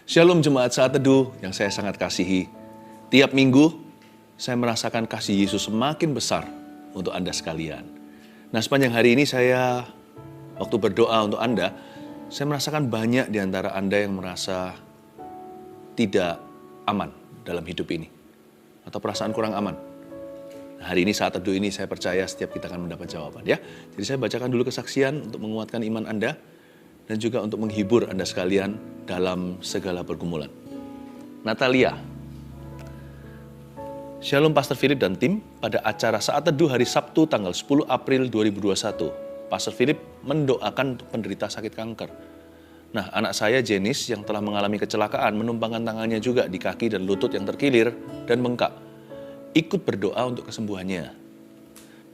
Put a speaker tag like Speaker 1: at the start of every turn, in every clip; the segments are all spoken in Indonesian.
Speaker 1: Shalom jemaat saat teduh yang saya sangat kasihi. Tiap minggu saya merasakan kasih Yesus semakin besar untuk Anda sekalian. Nah, sepanjang hari ini waktu berdoa untuk Anda, saya merasakan banyak di antara Anda yang merasa tidak aman dalam hidup ini. Atau perasaan kurang aman. Nah, hari ini saat teduh ini saya percaya setiap kita akan mendapat jawaban ya. Jadi saya bacakan dulu kesaksian untuk menguatkan iman Anda. Dan juga untuk menghibur Anda sekalian dalam segala pergumulan. Natalia. Shalom Pastor Philip dan tim, pada acara saat teduh hari Sabtu tanggal 10 April 2021, Pastor Philip mendoakan untuk penderita sakit kanker. Nah, anak saya Jenis yang telah mengalami kecelakaan menumpangkan tangannya juga di kaki dan lutut yang terkilir dan bengkak. Ikut berdoa untuk kesembuhannya.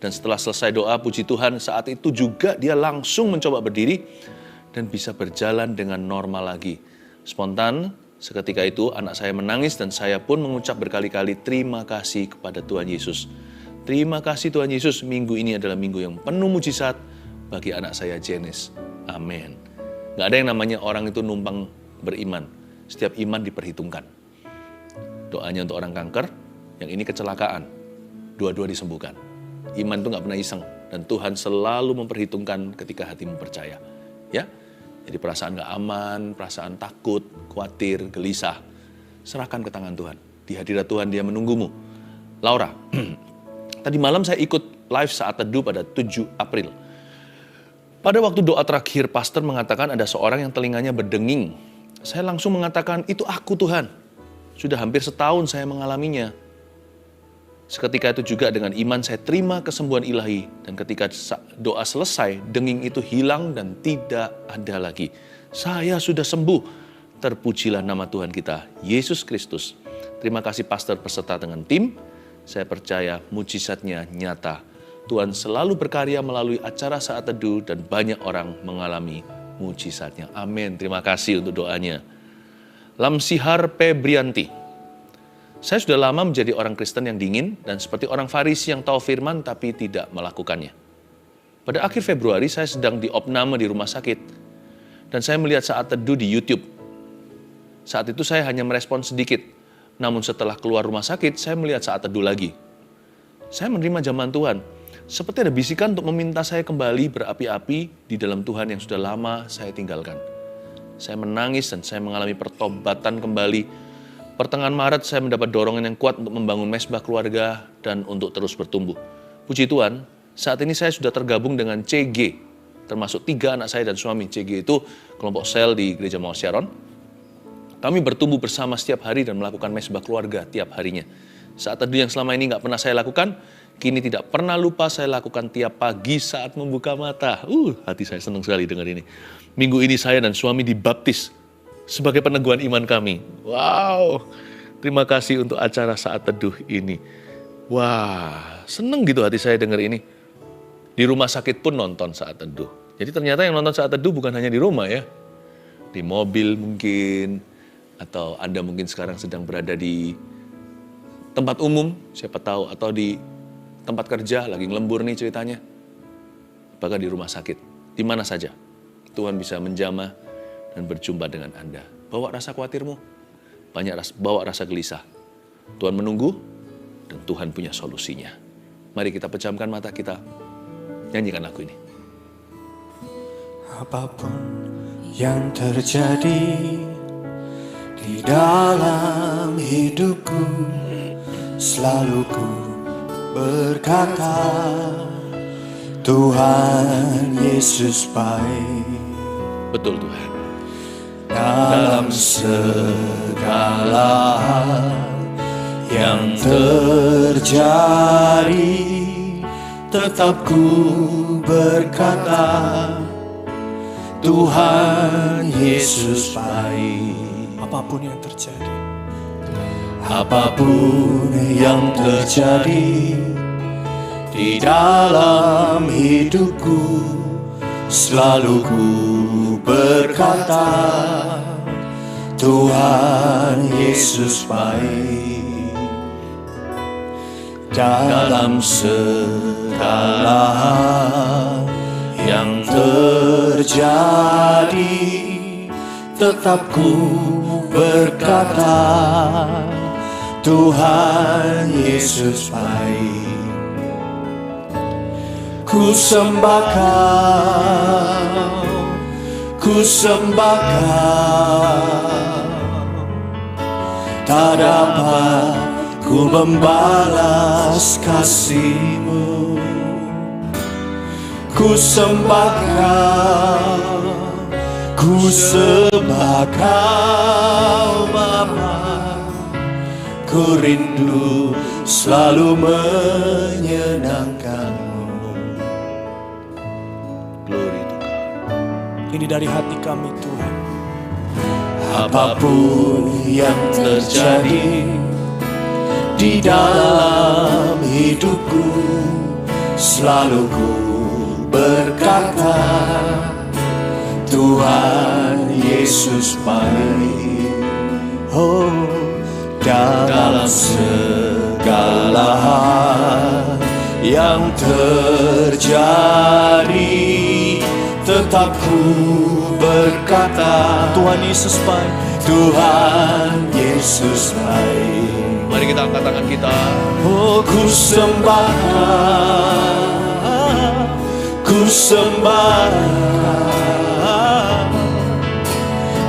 Speaker 1: Dan setelah selesai doa, puji Tuhan, saat itu juga dia langsung mencoba berdiri dan bisa berjalan dengan normal lagi. Spontan, seketika itu anak saya menangis dan saya pun mengucap berkali-kali terima kasih kepada Tuhan Yesus. Terima kasih Tuhan Yesus, minggu ini adalah minggu yang penuh mujizat bagi anak saya Jenis. Amin. Gak ada yang namanya orang itu numpang beriman. Setiap iman diperhitungkan. Doanya untuk orang kanker, yang ini kecelakaan. Dua-dua disembuhkan. Iman itu gak pernah iseng. Dan Tuhan selalu memperhitungkan ketika hatimu percaya. Ya, jadi perasaan gak aman, perasaan takut, khawatir, gelisah, serahkan ke tangan Tuhan. Di hadirat Tuhan dia menunggumu. Laura, tadi malam saya ikut live saat teduh pada 7 April. Pada waktu doa terakhir, pastor mengatakan ada seorang yang telinganya berdenging. Saya langsung mengatakan, itu aku Tuhan. Sudah hampir setahun saya mengalaminya. Seketika itu juga dengan iman saya terima kesembuhan ilahi. Dan ketika doa selesai, denging itu hilang dan tidak ada lagi. Saya sudah sembuh. Terpujilah nama Tuhan kita, Yesus Kristus. Terima kasih pastor beserta dengan tim. Saya percaya mujizatnya nyata. Tuhan selalu berkarya melalui acara saat teduh dan banyak orang mengalami mujizatnya. Amin. Terima kasih untuk doanya. Lamsihar Pebrianti. Saya sudah lama menjadi orang Kristen yang dingin dan seperti orang Farisi yang tahu firman tapi tidak melakukannya. Pada akhir Februari saya sedang diopname di rumah sakit dan saya melihat saat teduh di YouTube. Saat itu saya hanya merespon sedikit, namun setelah keluar rumah sakit saya melihat saat teduh lagi. Saya menerima jaman Tuhan, seperti ada bisikan untuk meminta saya kembali berapi-api di dalam Tuhan yang sudah lama saya tinggalkan. Saya menangis dan saya mengalami pertobatan kembali. Pertengahan Maret saya mendapat dorongan yang kuat untuk membangun mesbah keluarga dan untuk terus bertumbuh. Puji Tuhan, saat ini saya sudah tergabung dengan CG, termasuk 3 anak saya dan suami. CG itu kelompok sel di Gereja Mawar Sharon. Kami bertumbuh bersama setiap hari dan melakukan mesbah keluarga tiap harinya. Saat teduh yang selama ini gak pernah saya lakukan, kini tidak pernah lupa saya lakukan tiap pagi saat membuka mata. Hati saya senang sekali dengar ini. Minggu ini saya dan suami dibaptis sebagai peneguhan iman kami. Wow, terima kasih untuk acara saat teduh ini. Wah, seneng gitu hati saya dengar ini. Di rumah sakit pun nonton saat teduh. Jadi ternyata yang nonton saat teduh bukan hanya di rumah ya. Di mobil mungkin, atau Anda mungkin sekarang sedang berada di tempat umum, siapa tahu, atau di tempat kerja, lagi ngelembur nih ceritanya. Bahkan di rumah sakit, di mana saja. Tuhan bisa menjamah dan berjumpa dengan Anda. Bawa rasa khawatirmu, bawa rasa gelisah. Tuhan menunggu dan Tuhan punya solusinya. Mari kita pejamkan mata kita, nyanyikan lagu ini.
Speaker 2: Apapun yang terjadi di dalam hidupku, selalu ku berkata, Tuhan Yesus baik.
Speaker 1: Betul Tuhan.
Speaker 2: Dalam segala hal yang terjadi, tetap ku berkata, Tuhan Yesus baik.
Speaker 3: Apapun yang terjadi,
Speaker 2: apapun yang terjadi di dalam hidupku, selalu ku berkata, Tuhan Yesus baik. Dalam segala hal yang terjadi, tetap ku berkata, Tuhan Yesus baik. Ku sembah Kau, ku sembah Kau, tak dapat ku membalas kasih-Mu. Ku sembah Kau, ku sembah Kau Bapa. Ku rindu selalu menyenangkan-Mu.
Speaker 1: Glory to God.
Speaker 3: Ini dari hati kami Tuhan.
Speaker 2: Apapun yang terjadi di dalam hidupku, selalu ku berkata, Tuhan Yesus baik. Oh, dalam segala hal yang terjadi, tetap ku berkata,
Speaker 3: Tuhan Yesus baik.
Speaker 2: Tuhan Yesus baik.
Speaker 1: Mari kita angkat tangan kita.
Speaker 2: Oh, ku sembah Kau, ku sembah Kau,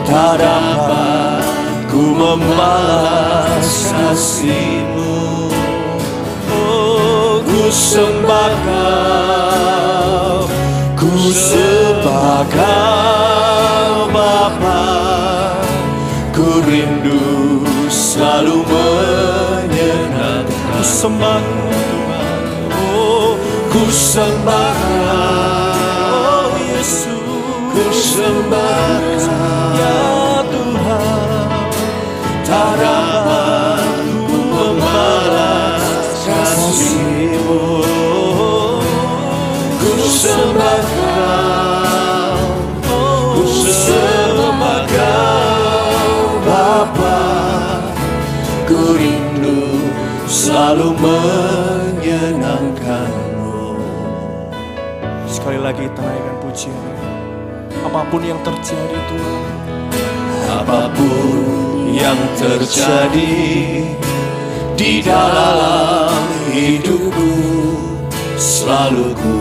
Speaker 2: tak dapat ku membalas kasih-Mu. Oh, ku sembah Kau, ku sembah Kau Bapa. Ku rindu selalu menyenangkan.
Speaker 3: Ku sembah Tuhan.
Speaker 2: Oh, ku sembah Kau,
Speaker 3: Oh Yesus.
Speaker 2: ku sembah Kau,
Speaker 3: Ya Tuhan.
Speaker 2: tak dapat ku membalas kasih-Mu. Ku sembah Kau, ku sembah Kau Bapa. Ku rindu selalu menyenangkan-Mu.
Speaker 3: Sekali lagi kita naikkan pujian. Apapun yang terjadi Tuhan,
Speaker 2: Apapun yang terjadi di dalam hidupku, selalu ku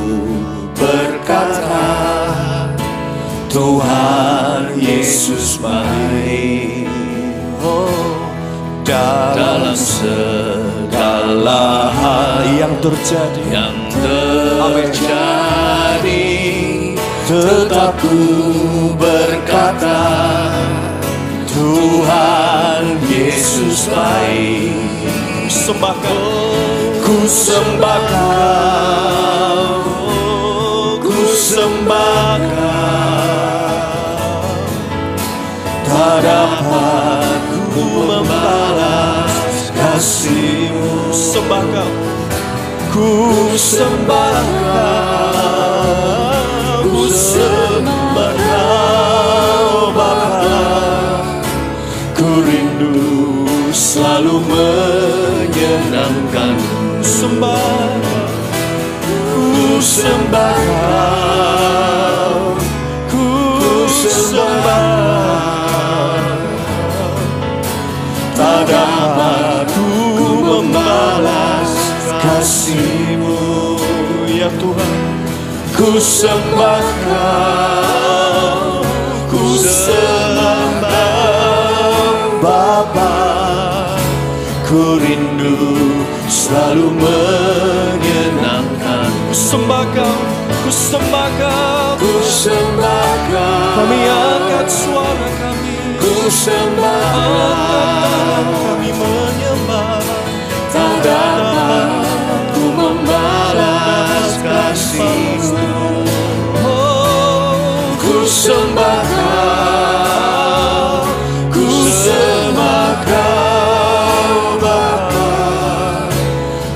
Speaker 2: berkata, Tuhan Yesus baik. Oh, dalam segala hal
Speaker 3: yang terjadi,
Speaker 2: yang terjadi, tetap ku berkata, Tuhan Yesus baik.
Speaker 3: sembah Kau.
Speaker 2: Ku sembah Kau, ku sembah Kau, tak dapat ku membalas kasih-Mu.
Speaker 3: Sembah Kau.
Speaker 2: Ku sembah Kau, ku sembah Kau Bapa. Ku rindu selalu menyenangkan.
Speaker 3: Sembah.
Speaker 2: Ku sembah Kau, ku sembah, tak dapat ku membalas kasih-Mu.
Speaker 3: Ya Tuhan.
Speaker 2: Ku sembah Kau, ku sembah Bapa. Ku rindu selalu menyenangkan.
Speaker 3: Ku sembah Kau. Ku sembah Kau.
Speaker 2: Ku sembah Kau,
Speaker 3: Kami angkat suara kami.
Speaker 2: ku sembah Kau,
Speaker 3: Kami menyembah.
Speaker 2: tak dapat ku membalas kasih-Mu.
Speaker 3: Oh,
Speaker 2: Ku sembah Kau, ku sembah Kau Bapa.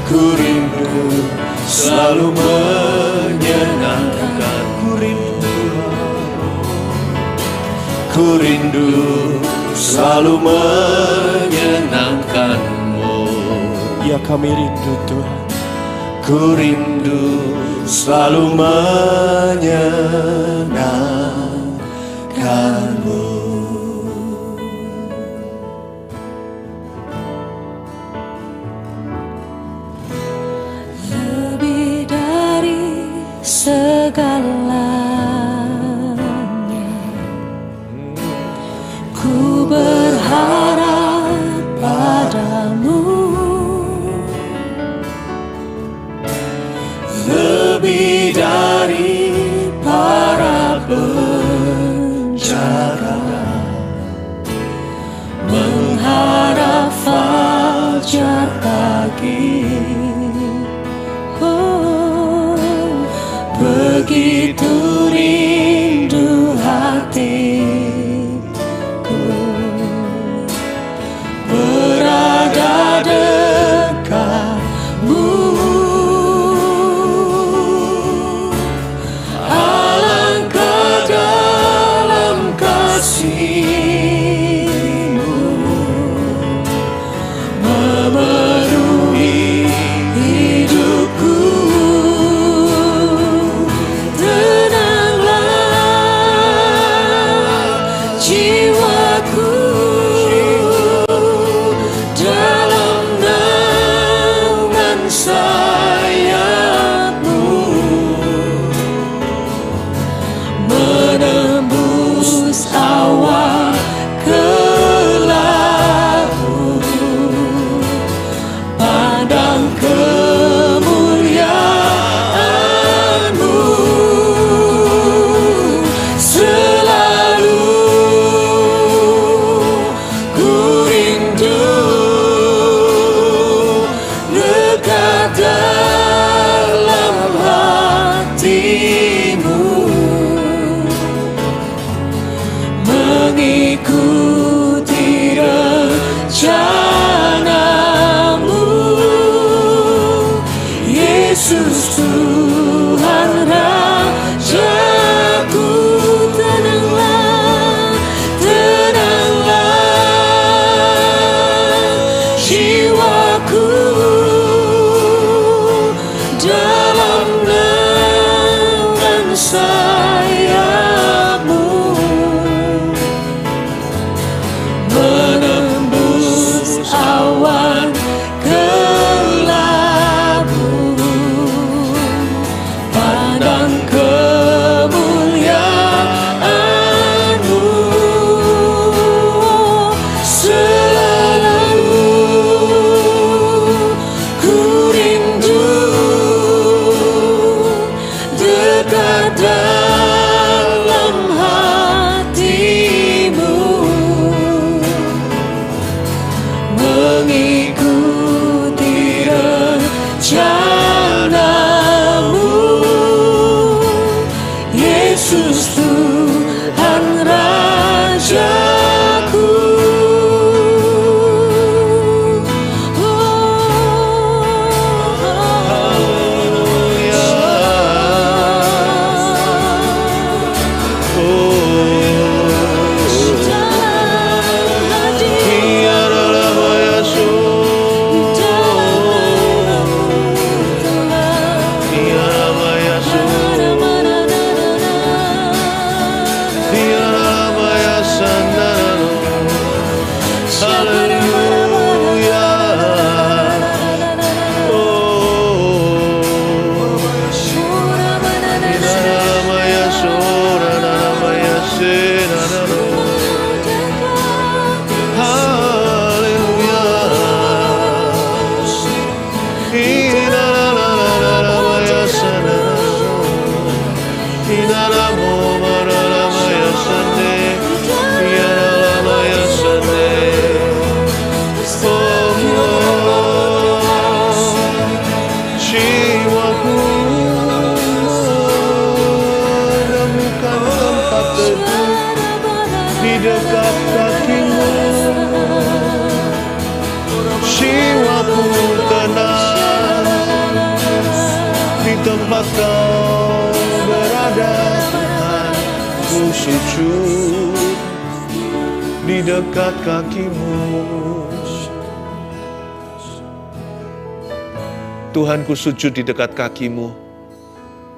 Speaker 2: Ku rindu selalu menyenangkan. Ku rindu selalu menyenangkan-Mu.
Speaker 3: ya kami rindu Tuhan.
Speaker 2: Ku rindu selalu menyenangkan-Mu.
Speaker 4: segalanya. Ku berharap padamu,
Speaker 2: lebih dari para penjaga,
Speaker 4: mengharap fajar pagi. Oh, begitu rindu hatiku berada dekatmu. Alangkah dalam kasih-Mu memenuhi hidupku. Tenanglah jiwaku dalam naungan sayap-Mu, menembus awan kelabu, pandang kemuliaan-Mu selalu. Ku rindu dekat dalam hati-Mu, mengikuti rencana-Mu. Yesus Tuhan Rajaku, tenanglah, tenanglah jiwaku dalam naungan sayap-Mu, menembus awan kelabu, pandang kemuliaan-Mu selalu. Ku rindu dekat dalam hati-Mu, mengikuti rencana-Mu. Yesus Tuhan Rajaku.
Speaker 2: dekat kaki-Mu, jiwaku tenang di tempat Kau berada. Tuhan, ku sujud di dekat kaki-Mu. Tuhan, ku sujud di dekat kaki-Mu.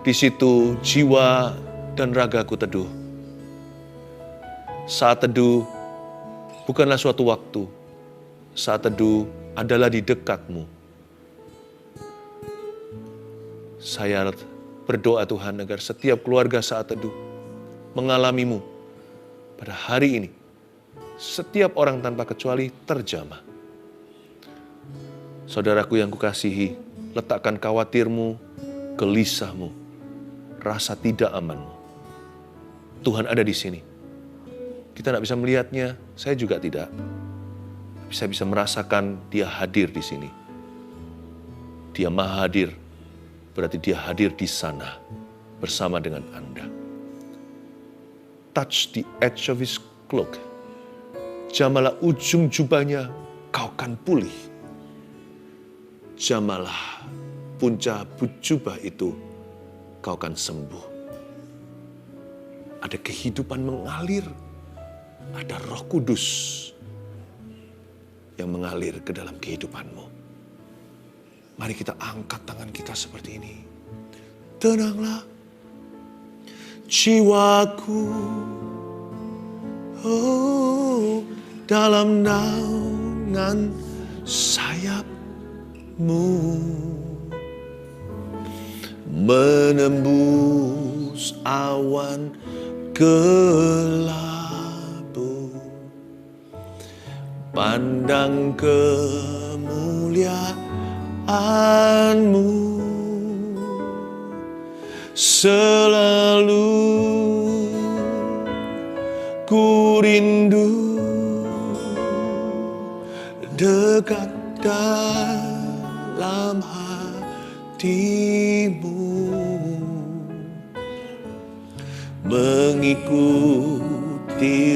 Speaker 2: Di situ jiwa dan ragaku teduh. Saat teduh bukanlah suatu waktu. Saat teduh adalah di dekat-Mu. Saya Berdoa Tuhan agar setiap keluarga saat teduh mengalamimu pada hari ini. Setiap orang tanpa kecuali terjamah. Saudaraku yang kukasihi, letakkan khawatirmu, gelisahmu, rasa tidak amanmu. Tuhan ada di sini. Kita tidak bisa melihatnya, saya juga tidak. Tapi saya bisa merasakan Dia hadir di sini. Dia Maha Hadir, berarti Dia hadir di sana bersama dengan Anda. Touch the edge of His cloak. Jamalah ujung jubahnya, kau kan pulih. Jamalah punca jubah itu, kau kan sembuh. Ada kehidupan mengalir, ada Roh Kudus yang mengalir ke dalam kehidupanmu. Mari kita angkat tangan kita seperti ini. Tenanglah jiwaku, oh, dalam naungan sayap-Mu, menembus awan kelabu, pandang kemuliaan-Mu, selalu ku rindu dekat dalam hati-Mu, mengikuti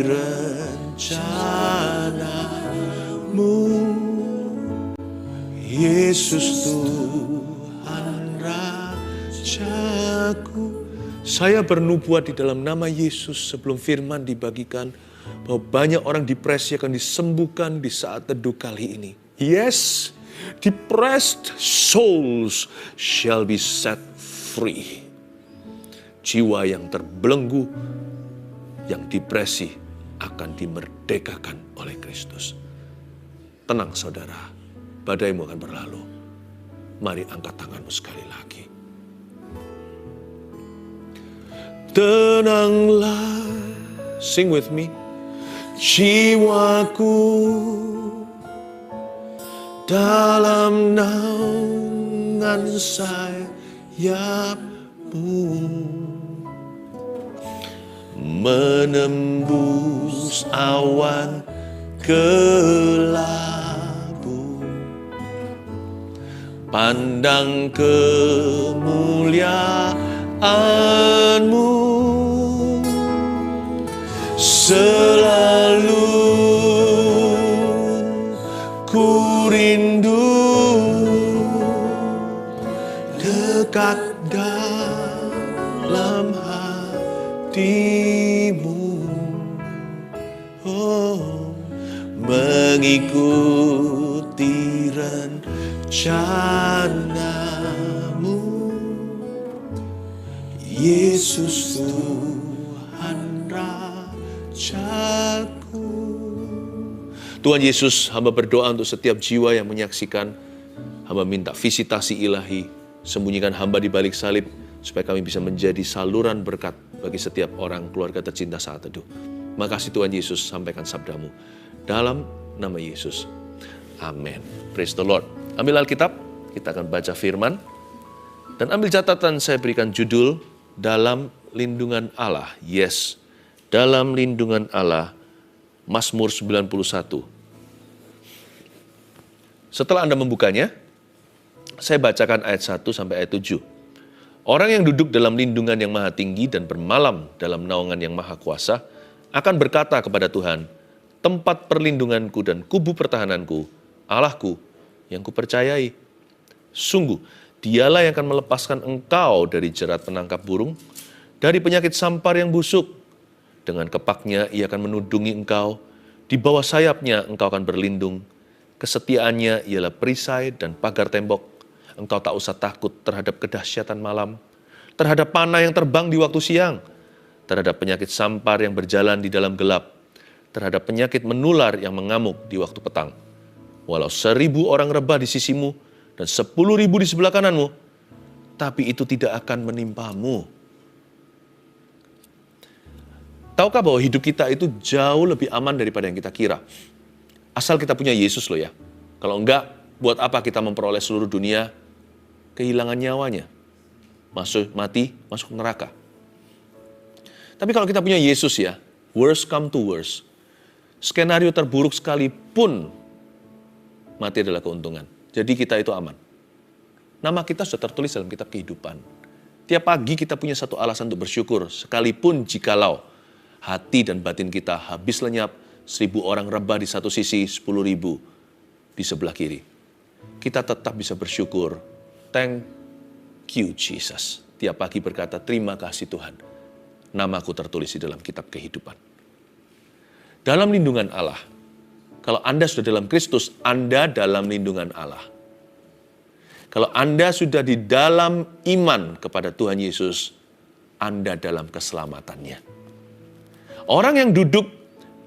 Speaker 2: rencana-Mu, Yesus Tuhan Rajaku. Saya bernubuat di dalam nama Yesus sebelum firman dibagikan, bahwa banyak orang depresi akan disembuhkan di saat teduh kali ini. Yes, depressed souls shall be set free. Jiwa yang terbelenggu, yang depresi akan dimerdekakan oleh Kristus. Tenang saudara, badaimu akan berlalu. Mari angkat tanganmu sekali lagi. Tenanglah, sing with me. Jiwaku dalam naungan sayap-Mu, menembus awan kelabu, pandang kemuliaan-Mu, selalu ku rindu dekat dalam hati-Mu, oh, mengikuti rencana-Mu, Yesus Tuhan Rajaku. Tuhan Yesus, hamba berdoa untuk setiap jiwa yang menyaksikan. Hamba minta visitasi ilahi, sembunyikan hamba di balik salib, supaya kami bisa menjadi saluran berkat bagi setiap orang keluarga tercinta saat teduh. Makasih Tuhan Yesus, sampaikan sabdamu. Dalam nama Yesus. Amin. Praise the Lord. Ambil Alkitab, kita akan baca firman. Dan ambil catatan, saya berikan judul, Dalam Lindungan Allah. Yes, dalam lindungan Allah. Mazmur 91. Setelah Anda membukanya, saya bacakan ayat 1 sampai ayat 7. Orang yang duduk dalam lindungan yang maha tinggi dan bermalam dalam naungan yang maha kuasa akan berkata kepada Tuhan, tempat perlindunganku dan kubu pertahananku, Allahku yang kupercayai. Sungguh, Dialah yang akan melepaskan engkau dari jerat penangkap burung, dari penyakit sampar yang busuk. Dengan kepaknya ia akan menudungi engkau, di bawah sayapnya engkau akan berlindung. Kesetiaannya ialah perisai dan pagar tembok. Engkau tak usah takut terhadap kedahsyatan malam, terhadap panah yang terbang di waktu siang, terhadap penyakit sampar yang berjalan di dalam gelap, terhadap penyakit menular yang mengamuk di waktu petang. Walau 1000 orang rebah di sisimu dan 10.000 di sebelah kananmu, tapi itu tidak akan menimpamu. Tahukah bahwa hidup kita itu jauh lebih aman daripada yang kita kira? Asal kita punya Yesus loh ya. Kalau enggak, buat apa kita memperoleh seluruh dunia, kehilangan nyawanya, mati, masuk neraka. Tapi kalau kita punya Yesus ya, worst come to worst, skenario terburuk sekalipun, mati adalah keuntungan. Jadi kita itu aman. Nama kita sudah tertulis dalam kitab kehidupan. Tiap pagi kita punya satu alasan untuk bersyukur, sekalipun jikalau hati dan batin kita habis lenyap, 1.000 orang rebah di satu sisi, 10.000 di sebelah kiri. Kita tetap bisa bersyukur. Thank you Jesus. Tiap pagi berkata, terima kasih Tuhan. Namaku tertulis di dalam kitab kehidupan. Dalam lindungan Allah. Kalau Anda sudah dalam Kristus, Anda dalam lindungan Allah. Kalau Anda sudah di dalam iman kepada Tuhan Yesus, Anda dalam keselamatannya. Orang yang duduk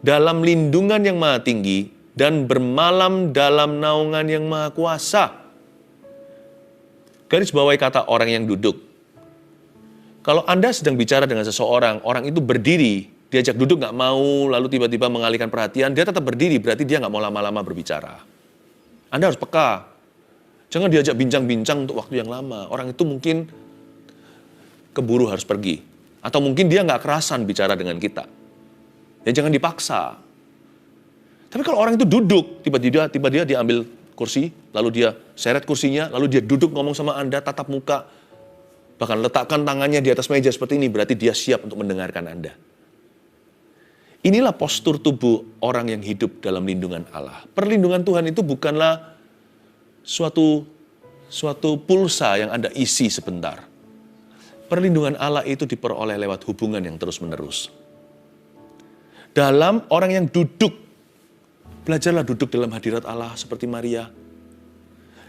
Speaker 2: dalam lindungan yang maha tinggi dan bermalam dalam naungan yang maha kuasa. Garis bawahi kata orang yang duduk. Kalau Anda sedang bicara dengan seseorang, orang itu berdiri, diajak duduk nggak mau, lalu tiba-tiba mengalihkan perhatian, dia tetap berdiri, berarti dia nggak mau lama-lama berbicara. Anda harus peka. Jangan diajak bincang-bincang untuk waktu yang lama. Orang itu mungkin keburu harus pergi. Atau mungkin dia nggak kerasan bicara dengan kita. Ya jangan dipaksa. Tapi kalau orang itu duduk, tiba-tiba dia ambil kursi, lalu dia seret kursinya, lalu dia duduk ngomong sama Anda, tatap muka, bahkan letakkan tangannya di atas meja seperti ini, berarti dia siap untuk mendengarkan Anda. Inilah postur tubuh orang yang hidup dalam lindungan Allah. Perlindungan Tuhan itu bukanlah suatu pulsa yang Anda isi sebentar. Perlindungan Allah itu diperoleh lewat hubungan yang terus-menerus. Dalam orang yang duduk, belajarlah duduk dalam hadirat Allah seperti Maria.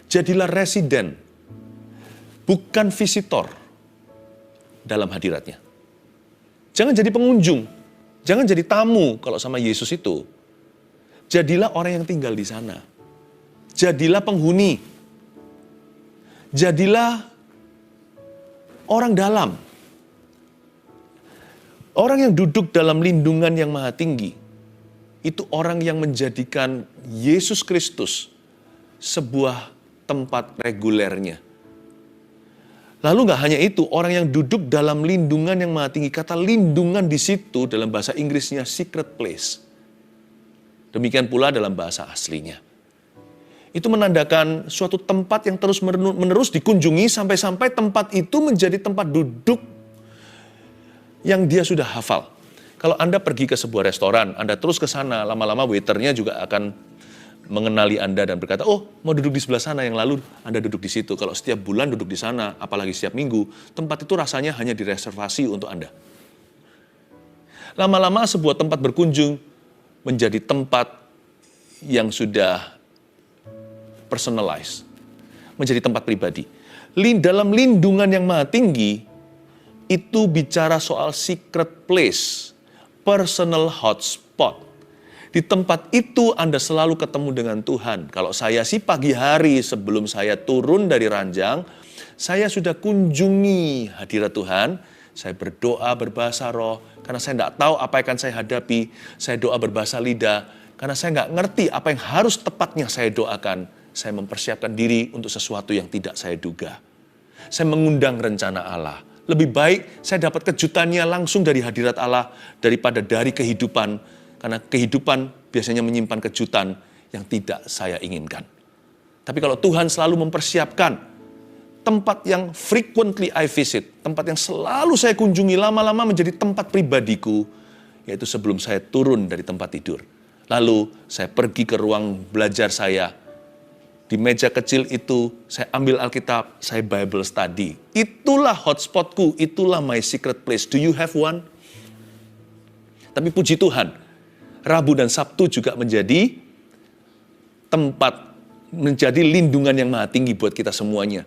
Speaker 2: Jadilah residen, bukan visitor dalam hadiratnya. Jangan jadi pengunjung, jangan jadi tamu kalau sama Yesus itu. Jadilah orang yang tinggal di sana. Jadilah penghuni. Jadilah orang dalam. Orang yang duduk dalam lindungan yang maha tinggi, itu orang yang menjadikan Yesus Kristus sebuah tempat regulernya. Lalu nggak hanya itu, orang yang duduk dalam lindungan yang maha tinggi, kata lindungan di situ dalam bahasa Inggrisnya secret place. Demikian pula dalam bahasa aslinya. Itu menandakan suatu tempat yang terus-menerus dikunjungi sampai-sampai tempat itu menjadi tempat duduk yang dia sudah hafal. Kalau Anda pergi ke sebuah restoran, Anda terus ke sana, lama-lama waiternya juga akan mengenali Anda dan berkata, oh mau duduk di sebelah sana, yang lalu Anda duduk di situ. Kalau setiap bulan duduk di sana, apalagi setiap minggu, tempat itu rasanya hanya direservasi untuk Anda. Lama-lama sebuah tempat berkunjung menjadi tempat yang sudah personalized, menjadi tempat pribadi. Dalam lindungan yang maha tinggi, itu bicara soal secret place, personal hotspot. Di tempat itu Anda selalu ketemu dengan Tuhan. Kalau saya sih pagi hari sebelum saya turun dari ranjang, saya sudah kunjungi hadirat Tuhan. Saya berdoa berbahasa roh, karena saya tidak tahu apa yang akan saya hadapi. Saya doa berbahasa lidah, karena saya nggak ngerti apa yang harus tepatnya saya doakan. Saya mempersiapkan diri untuk sesuatu yang tidak saya duga. Saya mengundang rencana Allah. Lebih baik saya dapat kejutannya langsung dari hadirat Allah daripada dari kehidupan. Karena kehidupan biasanya menyimpan kejutan yang tidak saya inginkan. Tapi kalau Tuhan selalu mempersiapkan tempat yang frequently I visit, tempat yang selalu saya kunjungi, lama-lama menjadi tempat pribadiku, yaitu sebelum saya turun dari tempat tidur. Lalu saya pergi ke ruang belajar saya. Di meja kecil itu, saya ambil Alkitab, saya Bible study. Itulah hotspotku, itulah my secret place. Do you have one? Tapi puji Tuhan, Rabu dan Sabtu juga menjadi tempat, menjadi lindungan yang maha tinggi buat kita semuanya.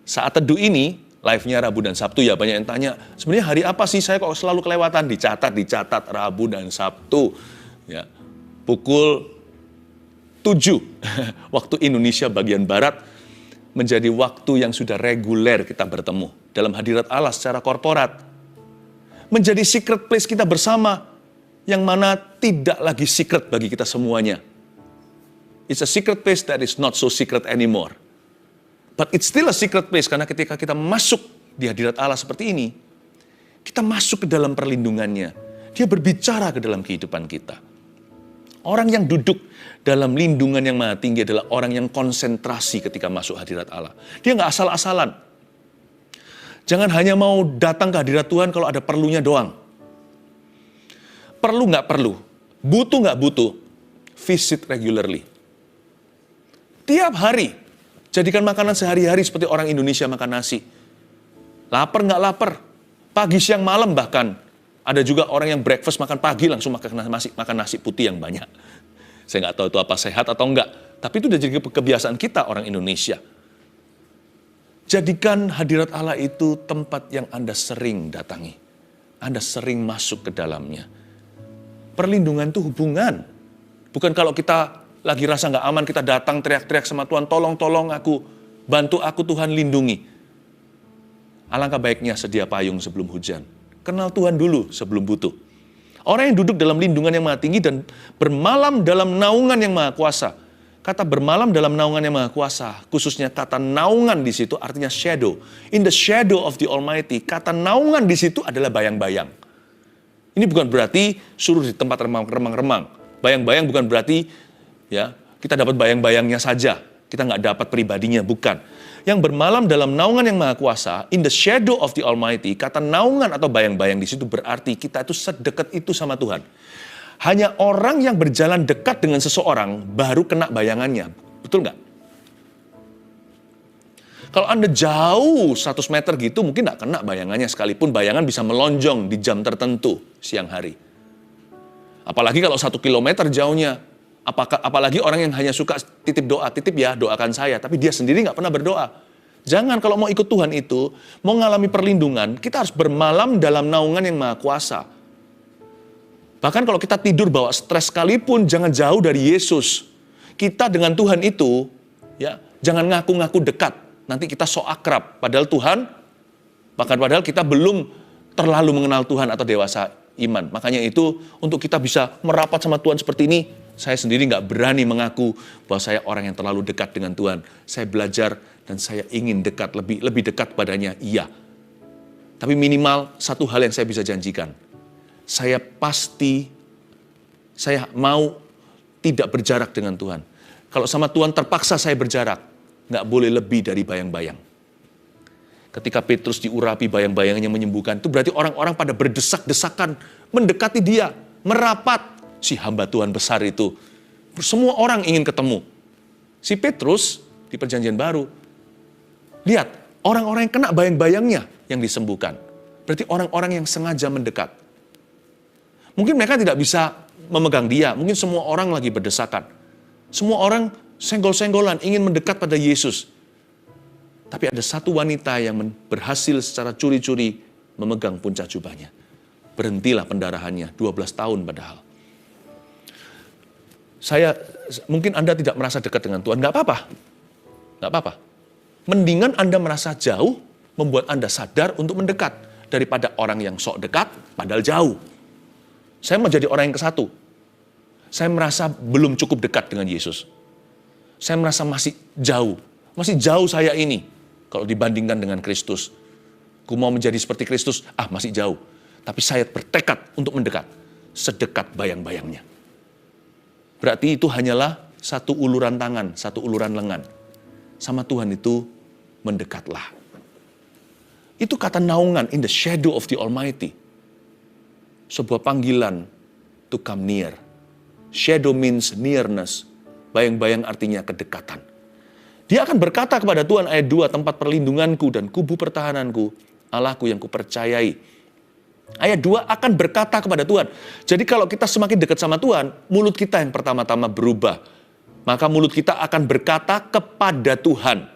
Speaker 2: Saat teduh ini, live-nya Rabu dan Sabtu ya, banyak yang tanya, sebenarnya hari apa sih saya kok selalu kelewatan? Dicatat, Rabu dan Sabtu. Ya, pukul 7 waktu Indonesia bagian Barat
Speaker 1: menjadi waktu yang sudah reguler kita bertemu dalam hadirat Allah secara korporat. Menjadi secret place kita bersama, yang mana tidak lagi secret bagi kita semuanya. It's a secret place that is not so secret anymore. But it's still a secret place, karena ketika kita masuk di hadirat Allah seperti ini, kita masuk ke dalam perlindungannya. Dia berbicara ke dalam kehidupan kita. Orang yang duduk dalam lindungan yang maha tinggi adalah orang yang konsentrasi ketika masuk hadirat Allah. Dia nggak asal-asalan. Jangan hanya mau datang ke hadirat Tuhan kalau ada perlunya doang. Perlu nggak perlu, butuh nggak butuh, visit regularly. Tiap hari, jadikan makanan sehari-hari seperti orang Indonesia makan nasi. Lapar nggak lapar, pagi siang malam bahkan. Ada juga orang yang breakfast makan pagi langsung makan nasi putih yang banyak. Saya nggak tahu itu apa sehat atau enggak, tapi itu udah jadi kebiasaan kita orang Indonesia. Jadikan hadirat Allah itu tempat yang Anda sering datangi. Anda sering masuk ke dalamnya. Perlindungan itu hubungan. Bukan kalau kita lagi rasa nggak aman, kita datang teriak-teriak sama Tuhan, tolong aku, bantu aku Tuhan, lindungi. Alangkah baiknya sedia payung sebelum hujan. Kenal Tuhan dulu sebelum butuh. Orang yang duduk dalam lindungan yang maha tinggi dan bermalam dalam naungan yang maha kuasa. Kata bermalam dalam naungan yang maha kuasa, khususnya kata naungan di situ artinya shadow. In the shadow of the Almighty, kata naungan di situ adalah bayang-bayang. Ini bukan berarti suruh di tempat remang-remang. Bayang-bayang bukan berarti ya kita dapat bayang-bayangnya saja. Kita nggak dapat pribadinya, bukan. Yang bermalam dalam naungan yang maha kuasa, in the shadow of the Almighty, kata naungan atau bayang-bayang di situ berarti kita itu sedekat itu sama Tuhan. Hanya orang yang berjalan dekat dengan seseorang baru kena bayangannya. Betul nggak? Kalau Anda jauh 100 meter gitu mungkin nggak kena bayangannya, sekalipun bayangan bisa melonjong di jam tertentu siang hari. Apalagi kalau 1 kilometer jauhnya. Apalagi orang yang hanya suka titip doa, titip ya doakan saya, tapi dia sendiri nggak pernah berdoa. Jangan, kalau mau ikut Tuhan itu, mau mengalami perlindungan, kita harus bermalam dalam naungan yang maha kuasa. Bahkan kalau kita tidur bawa stres sekalipun, jangan jauh dari Yesus. Kita dengan Tuhan itu, ya jangan ngaku-ngaku dekat. Nanti kita so akrab, padahal Tuhan, bahkan padahal kita belum terlalu mengenal Tuhan atau dewasa iman. Makanya itu, untuk kita bisa merapat sama Tuhan seperti ini, saya sendiri nggak berani mengaku bahwa saya orang yang terlalu dekat dengan Tuhan. Saya belajar dan saya ingin dekat, lebih dekat padanya, iya. Tapi minimal satu hal yang saya bisa janjikan. Saya mau tidak berjarak dengan Tuhan. Kalau sama Tuhan terpaksa saya berjarak, nggak boleh lebih dari bayang-bayang. Ketika Petrus diurapi bayang-bayang yang menyembuhkan, itu berarti orang-orang pada berdesak-desakan, mendekati dia, merapat. Si hamba Tuhan besar itu, semua orang ingin ketemu. Si Petrus di Perjanjian Baru, lihat orang-orang yang kena bayang-bayangnya yang disembuhkan. Berarti orang-orang yang sengaja mendekat. Mungkin mereka tidak bisa memegang dia, mungkin semua orang lagi berdesakan. Semua orang senggol-senggolan ingin mendekat pada Yesus. Tapi ada satu wanita yang berhasil secara curi-curi memegang puncak jubahnya. Berhentilah pendarahannya, 12 tahun padahal. Mungkin Anda tidak merasa dekat dengan Tuhan, nggak apa-apa. Mendingan Anda merasa jauh, membuat Anda sadar untuk mendekat, daripada orang yang sok dekat, padahal jauh. Saya mau jadi orang yang ke-1. Saya merasa belum cukup dekat dengan Yesus. Saya merasa masih jauh saya ini, kalau dibandingkan dengan Kristus. Ku mau menjadi seperti Kristus, masih jauh. Tapi saya bertekad untuk mendekat, sedekat bayang-bayangnya. Berarti itu hanyalah satu uluran tangan, satu uluran lengan. Sama Tuhan itu mendekatlah. Itu kata naungan, in the shadow of the Almighty. Sebuah panggilan to come near. Shadow means nearness. Bayang-bayang artinya kedekatan. Dia akan berkata kepada Tuhan, ayat 2, tempat perlindunganku dan kubu pertahananku, Allahku yang kupercayai. Ayat 2 akan berkata kepada Tuhan. Jadi kalau kita semakin dekat sama Tuhan, mulut kita yang pertama-tama berubah. Maka mulut kita akan berkata kepada Tuhan,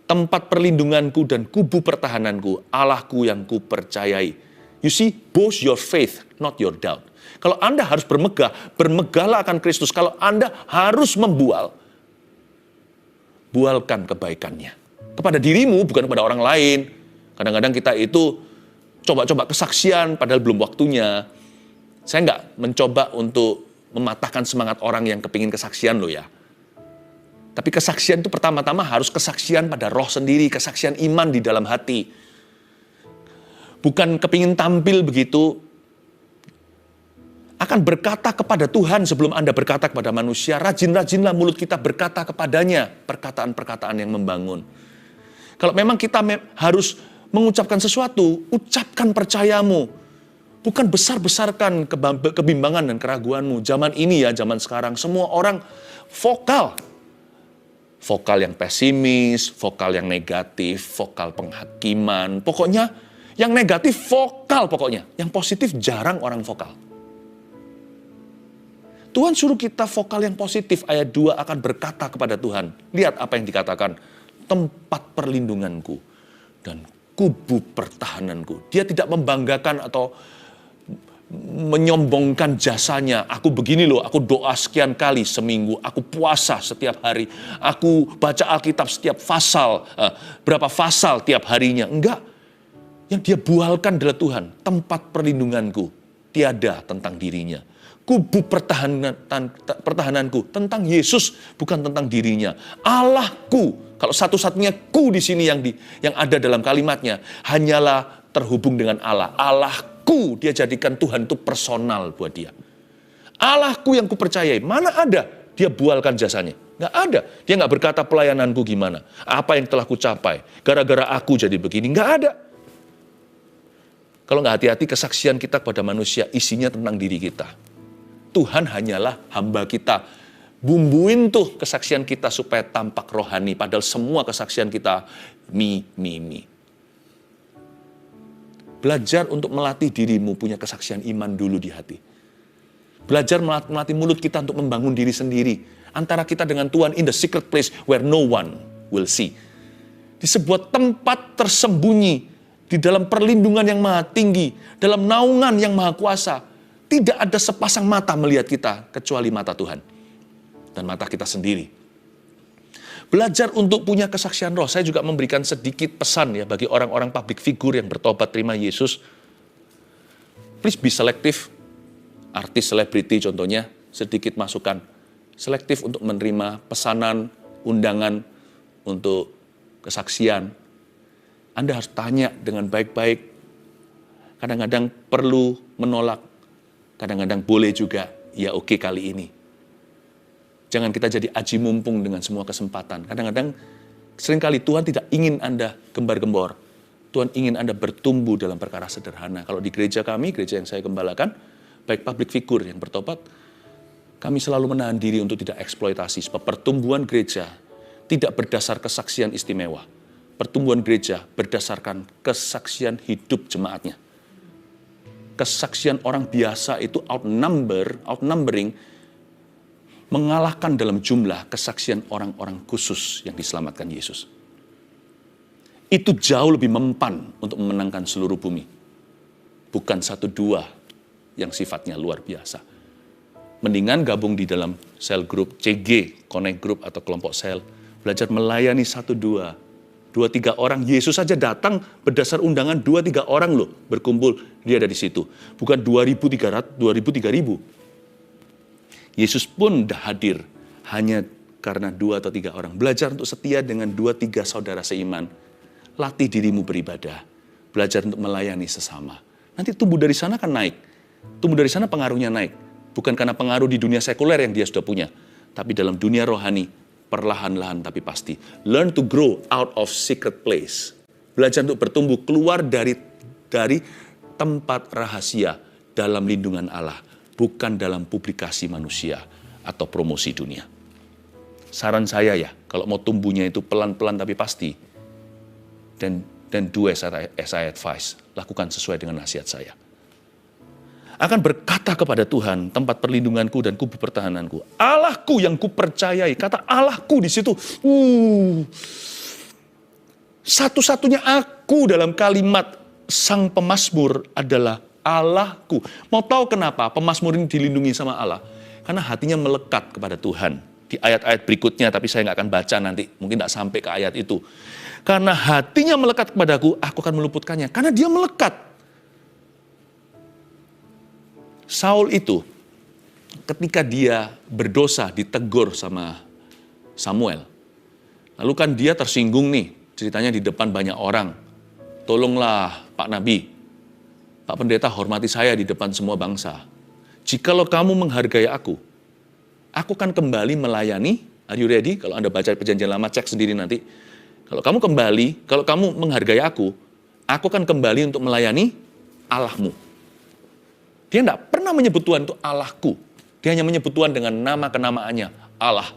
Speaker 1: tempat perlindunganku dan kubu pertahananku, Allahku yang kupercayai. You see, boast your faith, not your doubt. Kalau Anda harus bermegahlah akan Kristus. Kalau Anda harus membual,
Speaker 2: bualkan kebaikannya. Kepada dirimu, bukan kepada orang lain. Kadang-kadang kita itu coba-coba kesaksian, padahal belum waktunya. Saya nggak mencoba untuk mematahkan semangat orang yang kepingin kesaksian loh ya. Tapi kesaksian itu pertama-tama harus kesaksian pada roh sendiri, kesaksian iman di dalam hati. Bukan kepingin tampil begitu. Akan berkata kepada Tuhan sebelum Anda berkata kepada manusia. Rajin-rajinlah mulut kita berkata kepadanya perkataan-perkataan yang membangun. Kalau memang kita harus mengucapkan sesuatu, ucapkan percayamu. Bukan besar-besarkan kebimbangan dan keraguanmu. Zaman ini ya, zaman sekarang, semua orang vokal. Vokal yang pesimis, vokal yang negatif, vokal penghakiman. Pokoknya yang negatif vokal pokoknya. Yang positif jarang orang vokal. Tuhan suruh kita vokal yang positif. Ayat 2 akan berkata kepada Tuhan. Lihat apa yang dikatakan. Tempat perlindunganku dan kubu pertahananku. Dia tidak membanggakan atau menyombongkan jasanya. Aku begini loh, aku doa sekian kali seminggu, aku puasa setiap hari, aku baca Alkitab setiap berapa pasal tiap harinya. Enggak. Yang dia bualkan adalah Tuhan, tempat perlindunganku, tiada tentang dirinya. Kubu pertahananku tentang Yesus, bukan tentang dirinya. Allahku, kalau satu-satunya ku di sini yang ada dalam kalimatnya, hanyalah terhubung dengan Allah. Allahku, dia jadikan Tuhan itu personal buat dia. Allahku yang kupercayai, mana ada dia bualkan jasanya? Nggak ada. Dia nggak berkata pelayananku gimana, apa yang telah kucapai, gara-gara aku jadi begini, nggak ada. Kalau nggak hati-hati, kesaksian kita kepada manusia isinya tentang diri kita. Tuhan hanyalah hamba kita. Bumbuin tuh kesaksian kita supaya tampak rohani. Padahal semua kesaksian kita me. Belajar untuk melatih dirimu punya kesaksian iman dulu di hati. Belajar melatih mulut kita untuk membangun diri sendiri. Antara kita dengan Tuhan in the secret place where no one will see. Di sebuah tempat tersembunyi. Di dalam perlindungan yang maha tinggi. Dalam naungan yang maha kuasa. Tidak ada sepasang mata melihat kita kecuali mata Tuhan. Dan mata kita sendiri. Belajar untuk punya kesaksian roh. Saya juga memberikan sedikit pesan ya bagi orang-orang public figure yang bertobat terima Yesus. Please be selective. Artis, selebriti contohnya, sedikit masukan. Selektif untuk menerima pesanan, undangan untuk kesaksian. Anda harus tanya dengan baik-baik. Kadang-kadang perlu menolak. Kadang-kadang boleh juga, ya oke kali ini. Jangan kita jadi aji mumpung dengan semua kesempatan. Kadang-kadang, seringkali Tuhan tidak ingin Anda gembar-gembor. Tuhan ingin Anda bertumbuh dalam perkara sederhana. Kalau di gereja kami, gereja yang saya gembalakan, baik public figure yang bertobat, kami selalu menahan diri untuk tidak eksploitasi. Sebab pertumbuhan gereja tidak berdasar kesaksian istimewa. Pertumbuhan gereja berdasarkan kesaksian hidup jemaatnya. Kesaksian orang biasa itu outnumbering, mengalahkan dalam jumlah kesaksian orang-orang khusus yang diselamatkan Yesus. Itu jauh lebih mempan untuk memenangkan seluruh bumi. Bukan 1-2 yang sifatnya luar biasa. Mendingan gabung di dalam sel grup CG, connect group atau kelompok sel. Belajar melayani 1-2. 2-3 orang, Yesus saja datang berdasar undangan 2-3 orang loh berkumpul, dia ada di situ. Bukan 2.300, 2.000, 3.000. Yesus pun dah hadir hanya karena 2 atau 3 orang. Belajar untuk setia dengan 2-3 saudara seiman. Latih dirimu beribadah. Belajar untuk melayani sesama. Nanti tumbuh dari sana kan naik. Tumbuh dari sana pengaruhnya naik. Bukan karena pengaruh di dunia sekuler yang dia sudah punya. Tapi dalam dunia rohani, perlahan-lahan tapi pasti. Learn to grow out of secret place. Belajar untuk bertumbuh keluar dari tempat rahasia dalam lindungan Allah. Bukan dalam publikasi manusia atau promosi dunia. Saran saya ya, kalau mau tumbuhnya itu pelan-pelan tapi pasti. Dan do as I advise. Lakukan sesuai dengan nasihat saya. Akan berkata kepada Tuhan, tempat perlindunganku dan kubu pertahananku. Allahku yang kupercayai. Kata Allahku di situ. Satu-satunya aku dalam kalimat sang pemazmur adalah Allahku. Mau tahu kenapa pemazmur ini dilindungi sama Allah? Karena hatinya melekat kepada Tuhan.
Speaker 1: di ayat-ayat berikutnya, tapi saya nggak akan baca nanti, mungkin nggak sampai ke ayat itu. Karena hatinya melekat kepadaku, aku akan meluputkannya. Karena dia melekat. Saul itu, ketika dia berdosa, ditegur sama Samuel. Lalu kan dia tersinggung nih, ceritanya di depan banyak orang. Tolonglah Pak Nabi, Pak Pendeta hormati saya di depan semua bangsa. Jikalau kamu menghargai aku akan kembali melayani. Are you ready? Kalau Anda baca Perjanjian Lama, cek sendiri nanti. Kalau kamu menghargai aku akan kembali untuk melayani Allahmu. Dia tidak pernah menyebut Tuhan itu Allahku. Dia hanya menyebut Tuhan dengan nama kenamaannya, Allah.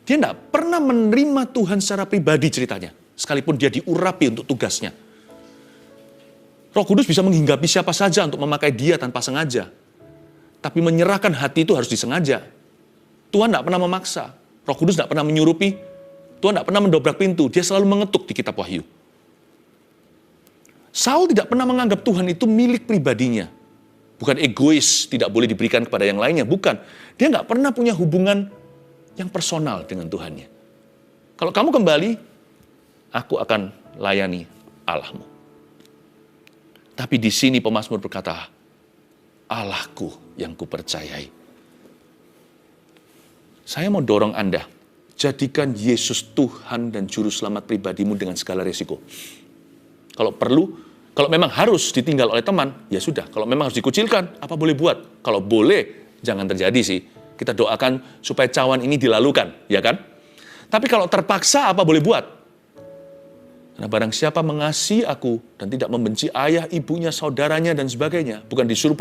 Speaker 1: Dia tidak pernah menerima Tuhan secara pribadi ceritanya. Sekalipun dia diurapi untuk tugasnya. Roh Kudus bisa menghinggapi siapa saja untuk memakai dia tanpa sengaja. Tapi menyerahkan hati itu harus disengaja. Tuhan tidak pernah memaksa. Roh Kudus tidak pernah menyurupi. Tuhan tidak pernah mendobrak pintu. Dia selalu mengetuk di kitab Wahyu. Saul tidak pernah menganggap Tuhan itu milik pribadinya. Bukan egois, tidak boleh diberikan kepada yang lainnya. Bukan. Dia nggak pernah punya hubungan yang personal dengan Tuhannya. Kalau kamu kembali, aku akan layani Allahmu. Tapi di sini pemazmur berkata, Allahku yang kupercayai. Saya mau dorong Anda, jadikan Yesus Tuhan dan Juru Selamat pribadimu dengan segala resiko. Kalau perlu, kalau memang harus ditinggal oleh teman, ya sudah. Kalau memang harus dikucilkan, apa boleh buat? Kalau boleh, jangan terjadi sih. Kita doakan supaya cawan ini dilalukan, ya kan? Tapi kalau terpaksa, apa boleh buat? Karena barang siapa mengasihi aku dan tidak membenci ayah, ibunya, saudaranya, dan sebagainya. Bukan disuruh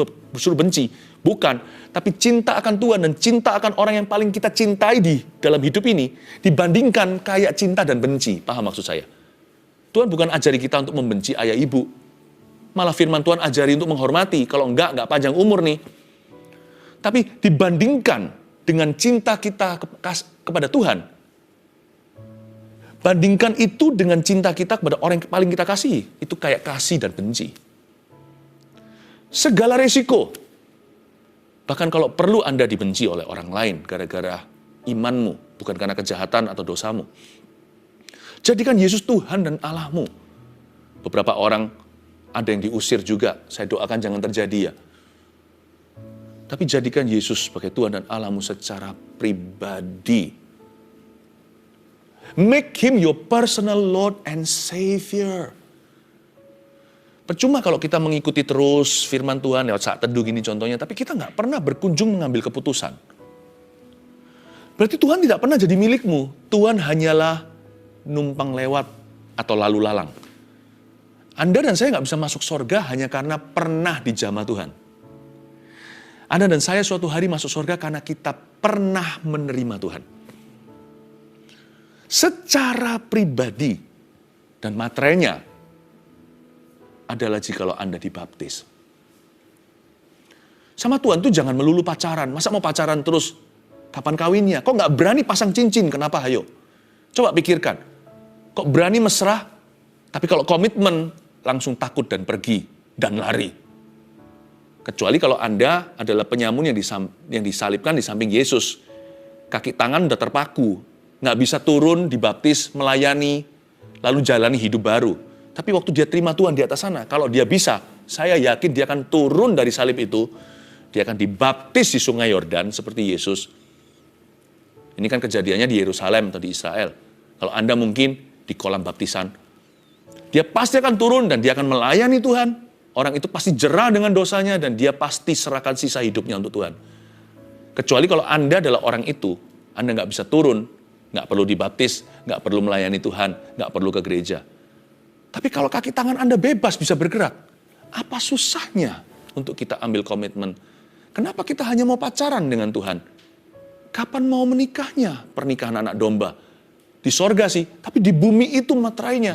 Speaker 1: benci, bukan. Tapi cinta akan Tuhan dan cinta akan orang yang paling kita cintai di dalam hidup ini. Dibandingkan kayak cinta dan benci, paham maksud saya? Tuhan bukan ajari kita untuk membenci ayah ibu. Malah firman Tuhan ajari untuk menghormati. Kalau enggak panjang umur nih. Tapi dibandingkan dengan cinta kita kepada Tuhan, bandingkan itu dengan cinta kita kepada orang yang paling kita kasih. Itu kayak kasih dan benci. Segala resiko. Bahkan kalau perlu Anda dibenci oleh orang lain gara-gara imanmu, bukan karena kejahatan atau dosamu. Jadikan Yesus Tuhan dan Allahmu. Beberapa orang ada yang diusir juga. Saya doakan jangan terjadi ya. Tapi jadikan Yesus sebagai Tuhan dan Allahmu secara pribadi. Make Him your personal Lord and Savior. Percuma kalau kita mengikuti terus firman Tuhan lewat saat teduh gini contohnya, tapi kita nggak pernah berkunjung mengambil keputusan. Berarti Tuhan tidak pernah jadi milikmu. Tuhan hanyalah numpang lewat atau lalu lalang. Anda dan saya nggak bisa masuk surga hanya karena pernah dijamah Tuhan. Anda dan saya suatu hari masuk surga karena kita pernah menerima Tuhan. Secara pribadi dan materainya adalah jikalau Anda dibaptis. Sama Tuhan tuh jangan melulu pacaran. Masa mau pacaran terus? Kapan kawinnya? Kok nggak berani pasang cincin? Kenapa? Hayo. Coba pikirkan. Kok berani mesra? Tapi kalau komitmen langsung takut dan pergi dan lari. Kecuali kalau Anda adalah penyamun yang disalibkan di samping Yesus. Kaki tangan udah terpaku. Nggak bisa turun, dibaptis, melayani, lalu jalani hidup baru. Tapi waktu dia terima Tuhan di atas sana, kalau dia bisa, saya yakin dia akan turun dari salib itu, dia akan dibaptis di sungai Yordan seperti Yesus. Ini kan kejadiannya di Yerusalem atau di Israel. Kalau Anda mungkin di kolam baptisan, dia pasti akan turun dan dia akan melayani Tuhan. Orang itu pasti jera dengan dosanya dan dia pasti serahkan sisa hidupnya untuk Tuhan. Kecuali kalau Anda adalah orang itu, Anda nggak bisa turun, nggak perlu dibaptis, nggak perlu melayani Tuhan, nggak perlu ke gereja. Tapi kalau kaki tangan Anda bebas bisa bergerak, apa susahnya untuk kita ambil komitmen? Kenapa kita hanya mau pacaran dengan Tuhan? Kapan mau menikahnya? Pernikahan anak domba. Di sorga sih, tapi di bumi itu materainya.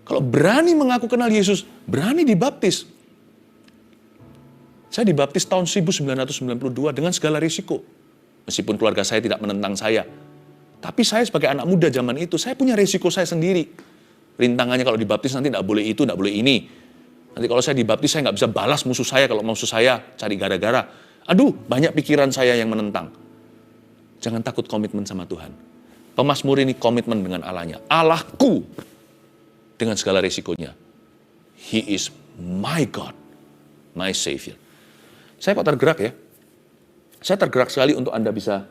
Speaker 1: Kalau berani mengaku kenal Yesus, berani dibaptis. Saya dibaptis tahun 1992 dengan segala risiko. Meskipun keluarga saya tidak menentang saya. Tapi saya sebagai anak muda zaman itu, saya punya risiko saya sendiri. Rintangannya kalau dibaptis nanti tidak boleh itu, tidak boleh ini. Nanti kalau saya dibaptis, saya nggak bisa balas musuh saya. Kalau musuh saya cari gara-gara. Aduh, banyak pikiran saya yang menentang. Jangan takut komitmen sama Tuhan. Pemazmur ini komitmen dengan Allahnya. Allahku dengan segala risikonya. He is my God, my Savior. Saya kok tergerak ya? Saya tergerak sekali untuk Anda bisa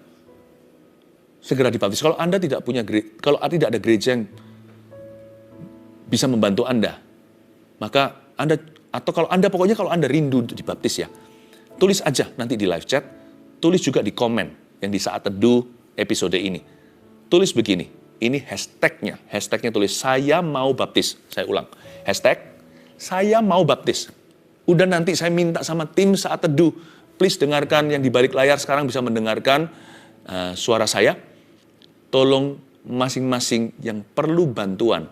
Speaker 1: segera dibaptis. Kalau Anda tidak punya, kalau tidak ada gereja yang bisa membantu Anda, maka Anda, atau kalau Anda, pokoknya kalau Anda rindu untuk dibaptis ya, tulis aja nanti di live chat, tulis juga di komen yang di saat teduh episode ini. Tulis begini, ini hashtagnya tulis saya mau baptis. Saya ulang, hashtag saya mau baptis. Udah nanti saya minta sama tim saat teduh, please dengarkan yang di balik layar sekarang bisa mendengarkan suara saya. Tolong masing-masing yang perlu bantuan,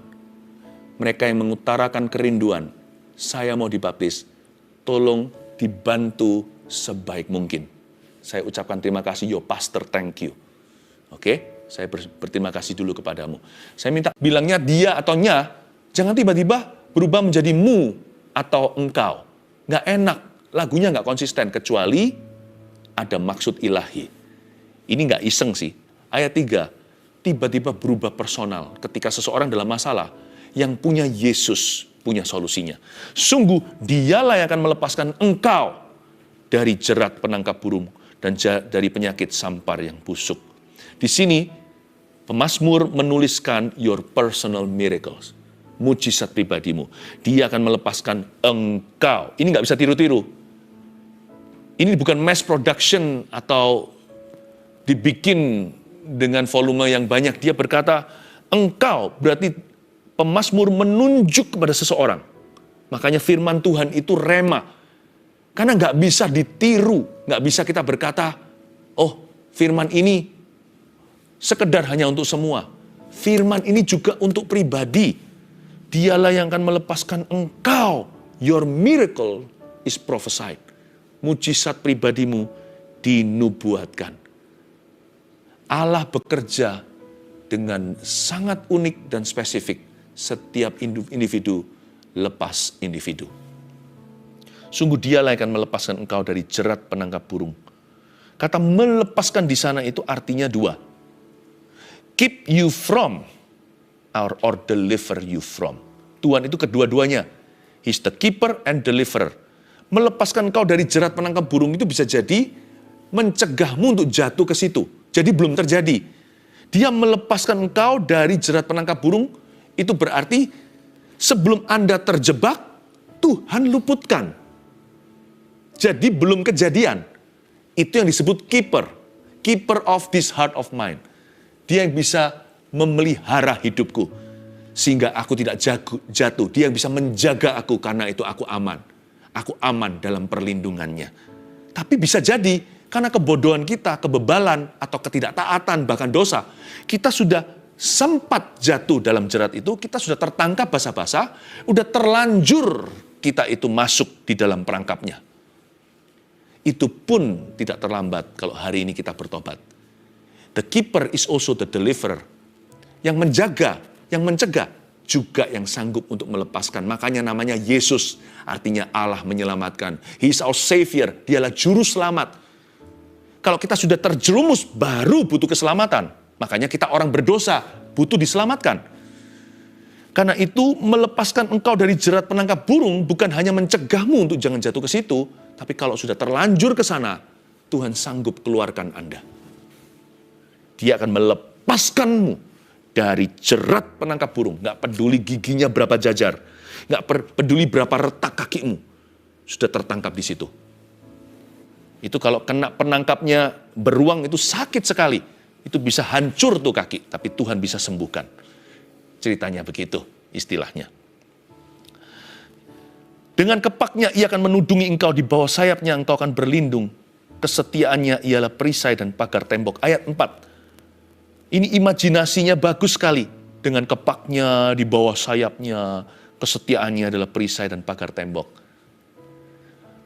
Speaker 1: mereka yang mengutarakan kerinduan, saya mau dibaptis, tolong dibantu sebaik mungkin. Saya ucapkan terima kasih, yo pastor, thank you. Oke, saya berterima kasih dulu kepadamu. Saya minta bilangnya dia atau nya, jangan tiba-tiba berubah menjadi mu atau engkau. Nggak enak, lagunya nggak konsisten, kecuali ada maksud ilahi. Ini nggak iseng sih. Ayat 3, tiba-tiba berubah personal ketika seseorang dalam masalah, yang punya Yesus punya solusinya. Sungguh dialah yang akan melepaskan engkau dari jerat penangkap burung dan dari penyakit sampar yang busuk. Di sini pemazmur menuliskan your personal miracles, mujizat pribadimu. Dia akan melepaskan engkau. Ini nggak bisa tiru-tiru. Ini bukan mass production atau dibikin dengan volume yang banyak. Dia berkata engkau, berarti pemazmur menunjuk kepada seseorang. Makanya firman Tuhan itu rema. Karena nggak bisa ditiru, nggak bisa kita berkata, oh firman ini sekedar hanya untuk semua. Firman ini juga untuk pribadi. Dialah yang akan melepaskan engkau. Your miracle is prophesied. Mujizat pribadimu dinubuatkan. Allah bekerja dengan sangat unik dan spesifik. Setiap individu lepas individu. Sungguh dialah yang akan melepaskan engkau dari jerat penangkap burung. Kata melepaskan di sana itu artinya dua. Keep you from or deliver you from. Tuhan itu kedua-duanya. He's the keeper and deliverer. Melepaskan engkau dari jerat penangkap burung itu bisa jadi mencegahmu untuk jatuh ke situ. Jadi belum terjadi. Dia melepaskan engkau dari jerat penangkap burung, itu berarti sebelum Anda terjebak, Tuhan luputkan. Jadi belum kejadian. Itu yang disebut keeper. Keeper of this heart of mine. Dia yang bisa memelihara hidupku. Sehingga aku tidak jatuh. Dia yang bisa menjaga aku karena itu aku aman. Aku aman dalam perlindungannya. Tapi bisa jadi karena kebodohan kita, kebebalan, atau ketidaktaatan, bahkan dosa. Kita sudah sempat jatuh dalam jerat itu, kita sudah tertangkap basah-basah, udah terlanjur kita itu masuk di dalam perangkapnya. Itu pun tidak terlambat kalau hari ini kita bertobat. The keeper is also the deliverer. Yang menjaga, yang mencegah, juga yang sanggup untuk melepaskan. Makanya namanya Yesus, artinya Allah menyelamatkan. He is our Savior, dialah juru selamat. Kalau kita sudah terjerumus, baru butuh keselamatan. Makanya kita orang berdosa, butuh diselamatkan. Karena itu melepaskan engkau dari jerat penangkap burung bukan hanya mencegahmu untuk jangan jatuh ke situ, tapi kalau sudah terlanjur ke sana, Tuhan sanggup keluarkan Anda. Dia akan melepaskanmu dari jerat penangkap burung. Nggak peduli giginya berapa jajar, nggak peduli berapa retak kakimu, sudah tertangkap di situ. Itu kalau kena penangkapnya beruang itu sakit sekali. Itu bisa hancur tuh kaki, tapi Tuhan bisa sembuhkan. Ceritanya begitu, istilahnya. Dengan kepaknya ia akan menudungi engkau, di bawah sayapnya engkau akan berlindung. Kesetiaannya ialah perisai dan pagar tembok. Ayat 4. Ini imajinasinya bagus sekali. Dengan kepaknya, di bawah sayapnya, kesetiaannya adalah perisai dan pagar tembok.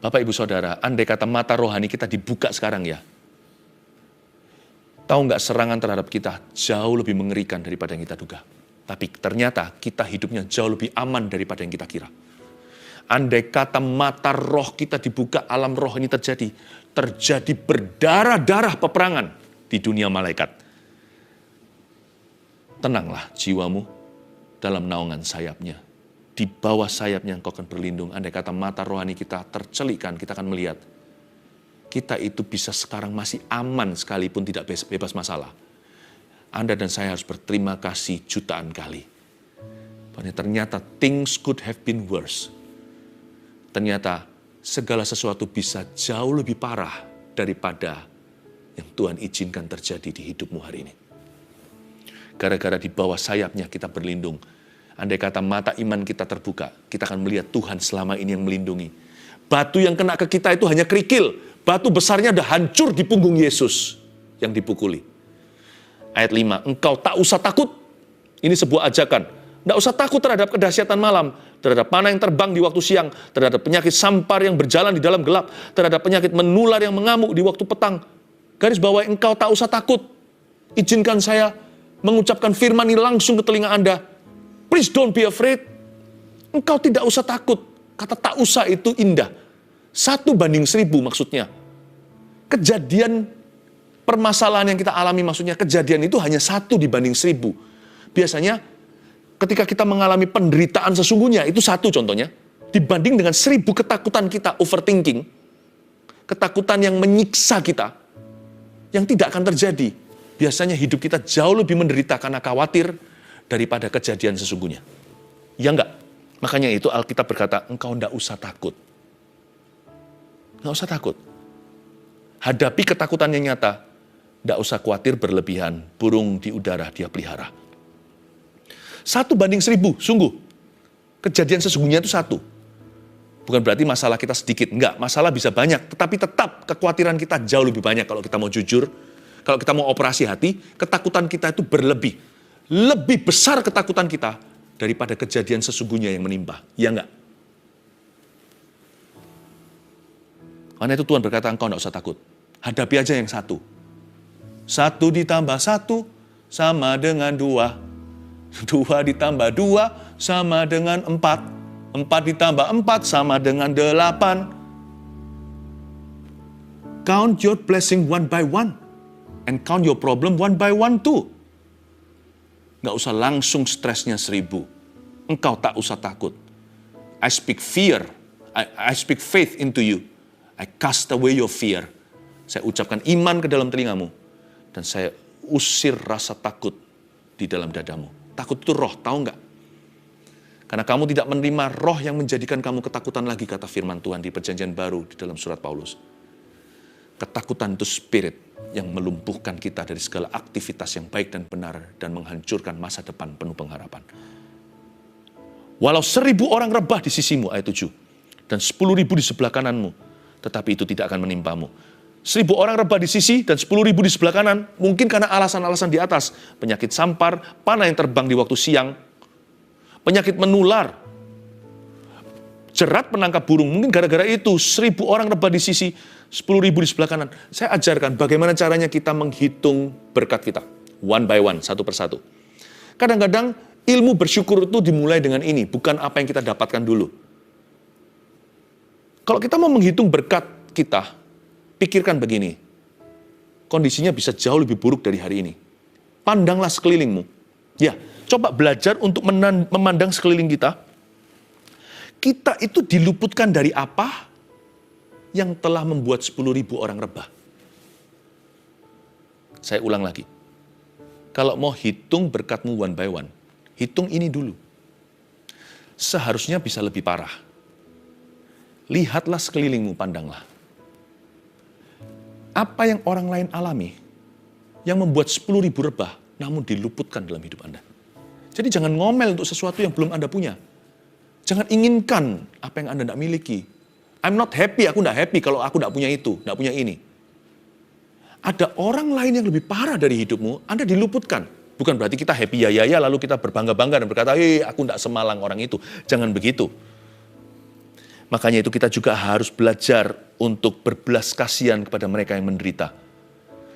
Speaker 1: Bapak, Ibu, Saudara, andai kata mata rohani kita dibuka sekarang ya. Tahu nggak, serangan terhadap kita jauh lebih mengerikan daripada yang kita duga. Tapi ternyata kita hidupnya jauh lebih aman daripada yang kita kira. Andai kata mata roh kita dibuka, alam roh ini terjadi berdarah-darah peperangan
Speaker 2: di dunia malaikat. Tenanglah jiwamu dalam naungan sayapnya. Di bawah sayapnya engkau akan berlindung. Andai kata mata rohani kita tercelikkan, kita akan melihat. Kita itu bisa sekarang masih aman sekalipun tidak bebas masalah. Anda dan saya harus berterima kasih jutaan kali. Bahwa ternyata things could have been worse. Ternyata segala sesuatu bisa jauh lebih parah daripada yang Tuhan izinkan terjadi di hidupmu hari ini. Gara-gara di bawah sayapnya kita berlindung. Andai kata mata iman kita terbuka, kita akan melihat Tuhan selama ini yang melindungi. Batu yang kena ke kita itu hanya kerikil. Batu besarnya udah hancur di punggung Yesus yang dipukuli. Ayat 5, engkau tak usah takut. Ini sebuah ajakan. Tidak usah takut terhadap kedahsyatan malam, terhadap panah yang terbang di waktu siang, terhadap penyakit sampar yang berjalan di dalam gelap, terhadap penyakit menular yang mengamuk di waktu petang. Garis bawah, engkau tak usah takut. Izinkan saya mengucapkan firman ini langsung ke telinga Anda. Please don't be afraid. Engkau tidak usah takut. Kata tak usah itu indah. 1:1000 maksudnya. Kejadian permasalahan yang kita alami maksudnya kejadian itu hanya 1:1000. Biasanya ketika kita mengalami penderitaan sesungguhnya, itu 1 contohnya. Dibanding dengan 1000 ketakutan kita, overthinking. Ketakutan yang menyiksa kita. Yang tidak akan terjadi. Biasanya hidup kita jauh lebih menderita karena khawatir daripada kejadian sesungguhnya. Ya enggak? Makanya itu Alkitab berkata, engkau enggak usah takut. Enggak usah takut. Hadapi ketakutan yang nyata. Enggak usah khawatir berlebihan. Burung di udara dia pelihara. 1:1000, sungguh. Kejadian sesungguhnya itu 1. Bukan berarti masalah kita sedikit. Enggak, masalah bisa banyak. Tetapi tetap kekhawatiran kita jauh lebih banyak kalau kita mau jujur. Kalau kita mau operasi hati, ketakutan kita itu berlebih. Lebih besar ketakutan kita daripada kejadian sesungguhnya yang menimpa. Ya enggak? Karena itu Tuhan berkata, engkau enggak usah takut. Hadapi aja yang 1. 1 ditambah 1 sama dengan 2. 2 ditambah 2 sama dengan 4. 4 ditambah 4 sama dengan 8. Count your blessing one by one. And count your problem one by one too. Gak usah langsung stresnya 1000. Engkau tak usah takut. I speak fear. I speak faith into you. I cast away your fear. Saya ucapkan iman ke dalam telingamu. Dan saya usir rasa takut di dalam dadamu. Takut itu roh, tahu nggak? Karena kamu tidak menerima roh yang menjadikan kamu ketakutan lagi, kata firman Tuhan di perjanjian baru di dalam surat Paulus. Ketakutan itu spirit yang melumpuhkan kita dari segala aktivitas yang baik dan benar dan menghancurkan masa depan penuh pengharapan. Walau 1000 orang rebah di sisimu, ayat 7, dan 10.000 di sebelah kananmu, tetapi itu tidak akan menimpamu. 1000 orang rebah di sisi dan 10.000 di sebelah kanan, mungkin karena alasan-alasan di atas. Penyakit sampar, panah yang terbang di waktu siang, penyakit menular, jerat penangkap burung, mungkin gara-gara itu 1000 orang rebah di sisi, 10.000 di sebelah kanan. Saya ajarkan bagaimana caranya kita menghitung berkat kita. One by one, satu persatu. Kadang-kadang ilmu bersyukur itu dimulai dengan ini, bukan apa yang kita dapatkan dulu. Kalau kita mau menghitung berkat kita, pikirkan begini, kondisinya bisa jauh lebih buruk dari hari ini. Pandanglah sekelilingmu. Ya, coba belajar untuk memandang sekeliling kita. Kita itu diluputkan dari apa yang telah membuat 10.000 orang rebah. Saya ulang lagi. Kalau mau hitung berkatmu one by one, hitung ini dulu. Seharusnya bisa lebih parah. Lihatlah sekelilingmu, pandanglah. Apa yang orang lain alami yang membuat 10.000 rebah namun diluputkan dalam hidup Anda. Jadi jangan ngomel untuk sesuatu yang belum Anda punya. Jangan inginkan apa yang Anda tidak miliki. I'm not happy, aku tidak happy kalau aku tidak punya itu, tidak punya ini. Ada orang lain yang lebih parah dari hidupmu, Anda diluputkan. Bukan berarti kita happy ya lalu kita berbangga-bangga dan berkata, aku tidak semalang orang itu. Jangan begitu. Makanya itu kita juga harus belajar untuk berbelas kasihan kepada mereka yang menderita.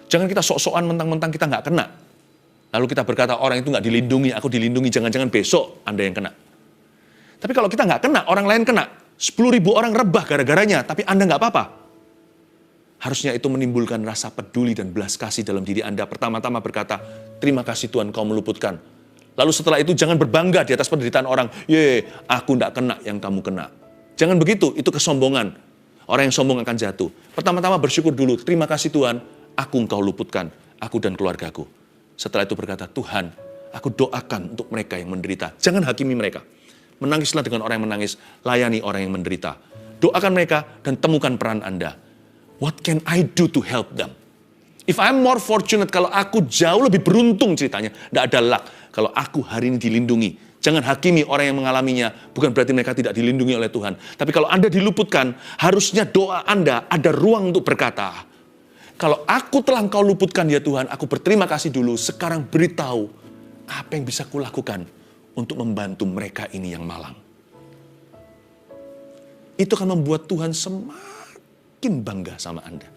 Speaker 2: Jangan kita sok-sokan mentang-mentang kita nggak kena. Lalu kita berkata orang itu nggak dilindungi, aku dilindungi, jangan-jangan besok Anda yang kena. Tapi kalau kita nggak kena, orang lain kena. 10.000 orang rebah gara-garanya, tapi Anda nggak apa-apa.
Speaker 1: harusnya itu menimbulkan rasa peduli dan belas kasih dalam diri Anda. Pertama-tama berkata, terima kasih Tuhan kau meluputkan. Lalu setelah itu jangan berbangga di atas penderitaan orang. Aku tidak kena yang kamu kena. Jangan begitu, itu kesombongan. Orang yang sombong akan jatuh. Pertama-tama bersyukur dulu, terima kasih Tuhan, aku engkau luputkan, aku dan keluargaku. Setelah itu berkata, Tuhan, aku doakan untuk mereka yang menderita. Jangan hakimi mereka. Menangislah dengan orang yang menangis, layani orang yang menderita. Doakan mereka dan temukan peran Anda. What can I do to help them? If I'm more fortunate, kalau aku jauh lebih beruntung ceritanya, tidak ada luck. Kalau aku hari ini dilindungi, jangan hakimi orang yang mengalaminya, bukan berarti mereka tidak dilindungi oleh Tuhan. Tapi kalau Anda diluputkan, harusnya doa Anda ada ruang untuk berkata, kalau aku telah Engkau luputkan ya Tuhan, aku berterima kasih dulu, sekarang beritahu apa yang bisa kulakukan untuk membantu mereka ini yang malang. Itu akan membuat Tuhan semakin bangga sama Anda.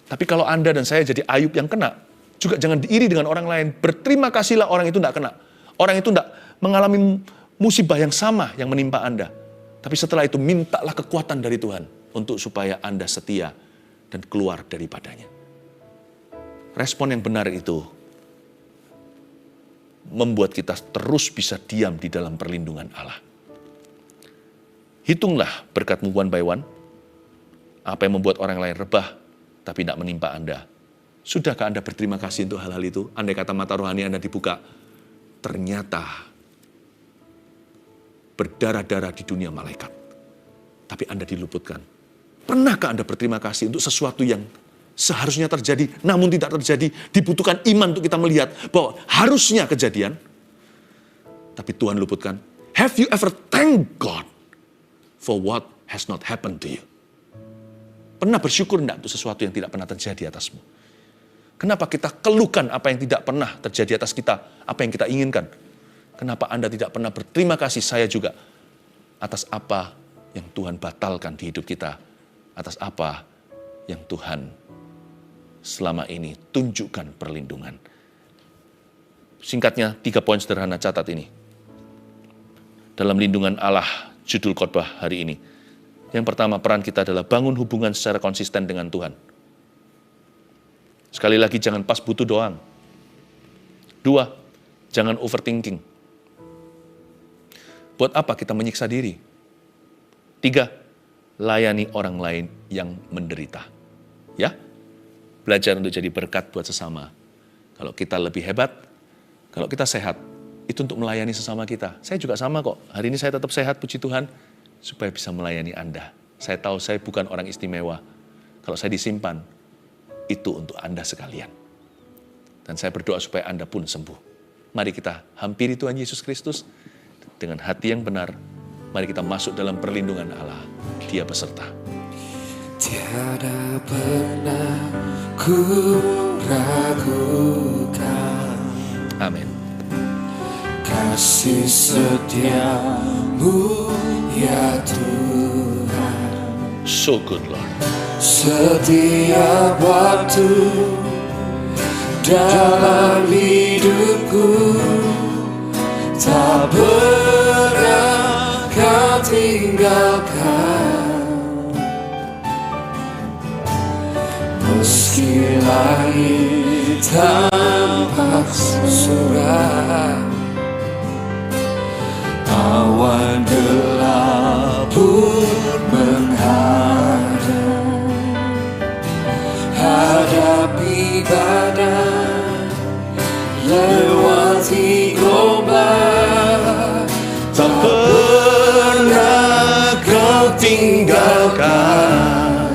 Speaker 1: Tapi kalau Anda dan saya jadi Ayub yang kena, juga jangan diiri dengan orang lain. Berterima kasihlah orang itu tidak kena. Orang itu tidak mengalami musibah yang sama yang menimpa Anda. Tapi setelah itu mintalah kekuatan dari Tuhan untuk supaya Anda setia dan keluar daripadanya. Respon yang benar itu membuat kita terus bisa diam di dalam perlindungan Allah. Hitunglah berkatmu one by one. Apa yang membuat orang lain rebah, tapi tidak menimpa Anda. Sudahkah Anda berterima kasih untuk hal-hal itu? Andai kata mata rohani Anda dibuka, ternyata berdarah-darah di dunia malaikat. Tapi Anda diluputkan. Pernahkah Anda berterima kasih untuk sesuatu yang seharusnya terjadi, namun tidak terjadi? Dibutuhkan iman untuk kita melihat bahwa harusnya kejadian, tapi Tuhan luputkan. Have you ever thank God for what has not happened to you? Pernah bersyukur enggak untuk sesuatu yang tidak pernah terjadi atasmu? Kenapa kita keluhkan apa yang tidak pernah terjadi atas kita, apa yang kita inginkan? Kenapa Anda tidak pernah berterima kasih, saya juga, atas apa yang Tuhan batalkan di hidup kita, atas apa yang Tuhan selama ini tunjukkan perlindungan. Singkatnya, 3 poin sederhana, catat ini. Dalam lindungan Allah, judul khotbah hari ini. Yang pertama, peran kita adalah bangun hubungan secara konsisten dengan Tuhan. Sekali lagi, jangan pas butuh doang. 2, jangan overthinking. Buat apa kita menyiksa diri? 3, layani orang lain yang menderita. Ya, belajar untuk jadi berkat buat sesama. Kalau kita lebih hebat, kalau kita sehat, itu untuk melayani sesama kita. Saya juga sama kok. Hari ini saya tetap sehat, puji Tuhan, supaya bisa melayani Anda. Saya tahu saya bukan orang istimewa. Kalau saya disimpan, itu untuk Anda sekalian. Dan saya berdoa supaya Anda pun sembuh. Mari kita hampiri Tuhan Yesus Kristus dengan hati yang benar. Mari kita masuk dalam perlindungan Allah. Dia beserta.
Speaker 4: Tiada pernah ku ragukan
Speaker 1: Amin.
Speaker 4: kasih setiamu ya Tuhan.
Speaker 1: So good, Lord.
Speaker 4: Setiap waktu dalam hidupku tak pernah kau tinggalkan. Meski langit tampak suram, awan gelap pun menghadap. Hadapi badai, lewati gelombang, tak pernah kau tinggalkan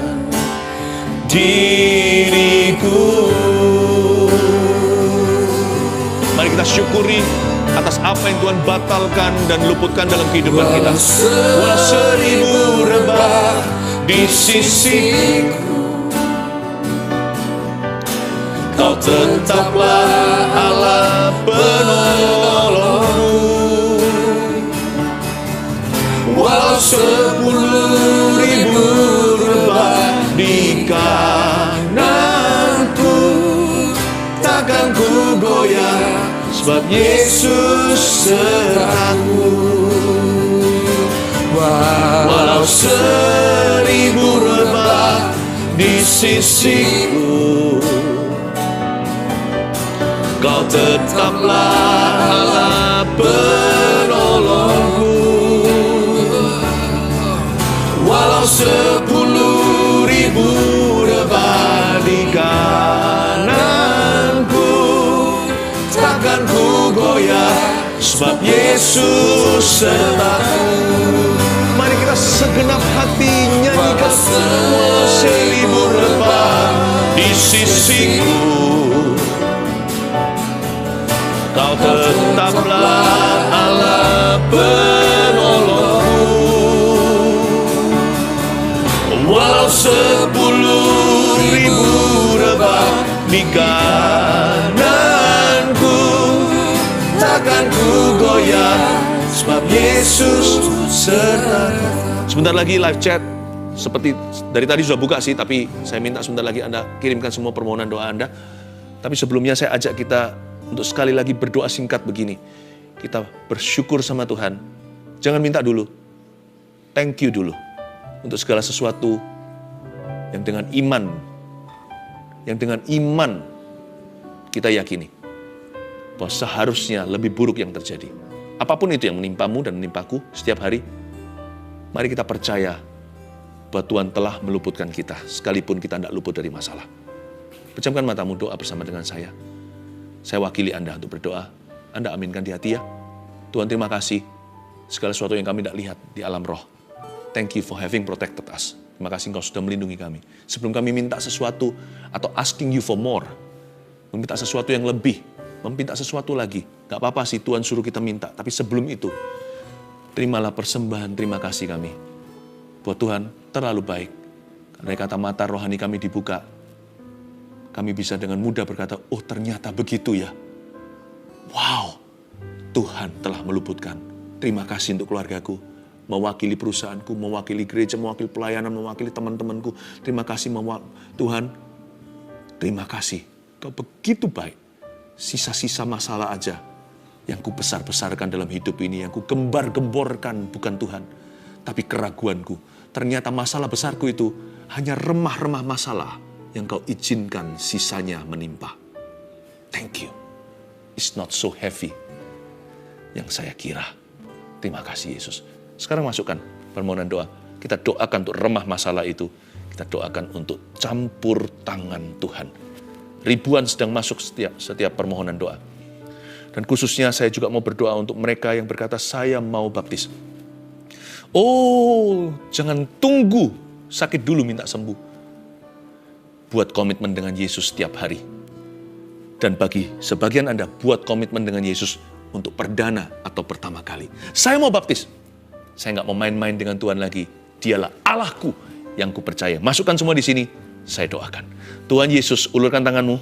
Speaker 4: diriku.
Speaker 1: Mari kita syukuri atas apa yang Tuhan batalkan dan luputkan dalam kehidupan kita.
Speaker 4: Walau seribu rebah di sisiku, Kau tetaplah Allah penolongku. Walau 10.000 rebah di kananku, takkan ku goyah, sebab Yesus sertaku. Walau 1000 rebah sisiku. Kau tetaplah Allah penolongku. Walau 10.000 rebah di kananku, takkan ku goyah, sebab Yesus sertaku.
Speaker 2: Mari kita segenap hati nyanyikan.
Speaker 4: 1000 rebah di sisiku, Kau tetaplah Allah penolongku. Walau 10.000 rebah di kananku, takkan ku goyah, sebab Yesus sertaku.
Speaker 2: Sebentar lagi live chat. Seperti dari tadi sudah buka sih, tapi saya minta sebentar lagi Anda kirimkan semua permohonan doa Anda. Tapi sebelumnya saya ajak kita untuk sekali lagi berdoa singkat begini. Kita bersyukur sama Tuhan. Jangan minta dulu. Thank you dulu. Untuk segala sesuatu yang dengan iman kita yakini bahwa seharusnya lebih buruk yang terjadi. Apapun itu yang menimpamu dan menimpaku setiap hari, mari kita percaya bahwa Tuhan telah meluputkan kita, sekalipun kita tidak luput dari masalah. Pejamkan matamu, doa bersama dengan saya. Saya wakili Anda untuk berdoa. Anda aminkan di hati ya. Tuhan, terima kasih segala sesuatu yang kami tidak lihat di alam roh. Thank you for having protected us. Terima kasih Engkau sudah melindungi kami. Sebelum kami minta sesuatu atau asking you for more, meminta sesuatu yang lebih, meminta sesuatu lagi. Gak apa-apa sih Tuhan suruh kita minta. Tapi sebelum itu, terimalah persembahan terima kasih kami. Buat Tuhan terlalu baik. Karena kata mata rohani kami dibuka, kami bisa dengan mudah berkata, oh ternyata begitu ya. Wow, Tuhan telah meluputkan. Terima kasih untuk keluargaku, mewakili perusahaanku, mewakili gereja, mewakili pelayanan, mewakili teman-temanku. Terima kasih Tuhan, terima kasih. Kau begitu baik. Sisa-sisa masalah aja yang ku besar-besarkan dalam hidup ini, yang ku gembar-gemborkan bukan Tuhan, tapi keraguanku. Ternyata masalah besarku itu hanya remah-remah masalah yang kau izinkan sisanya menimpa. Thank you. It's not so heavy yang saya kira. Terima kasih Yesus. Sekarang masukkan permohonan doa. Kita doakan untuk remah masalah itu. Kita doakan untuk campur tangan Tuhan. Ribuan sedang masuk setiap permohonan doa. Dan khususnya saya juga mau berdoa untuk mereka yang berkata, saya mau baptis. Oh, jangan tunggu sakit dulu minta sembuh. Buat komitmen dengan Yesus setiap hari. Dan bagi sebagian Anda, buat komitmen dengan Yesus untuk perdana atau pertama kali. Saya mau baptis. Saya nggak mau main-main dengan Tuhan lagi. Dialah Allahku yang kupercaya. Masukkan semua di sini, saya doakan. Tuhan Yesus, ulurkan tanganmu.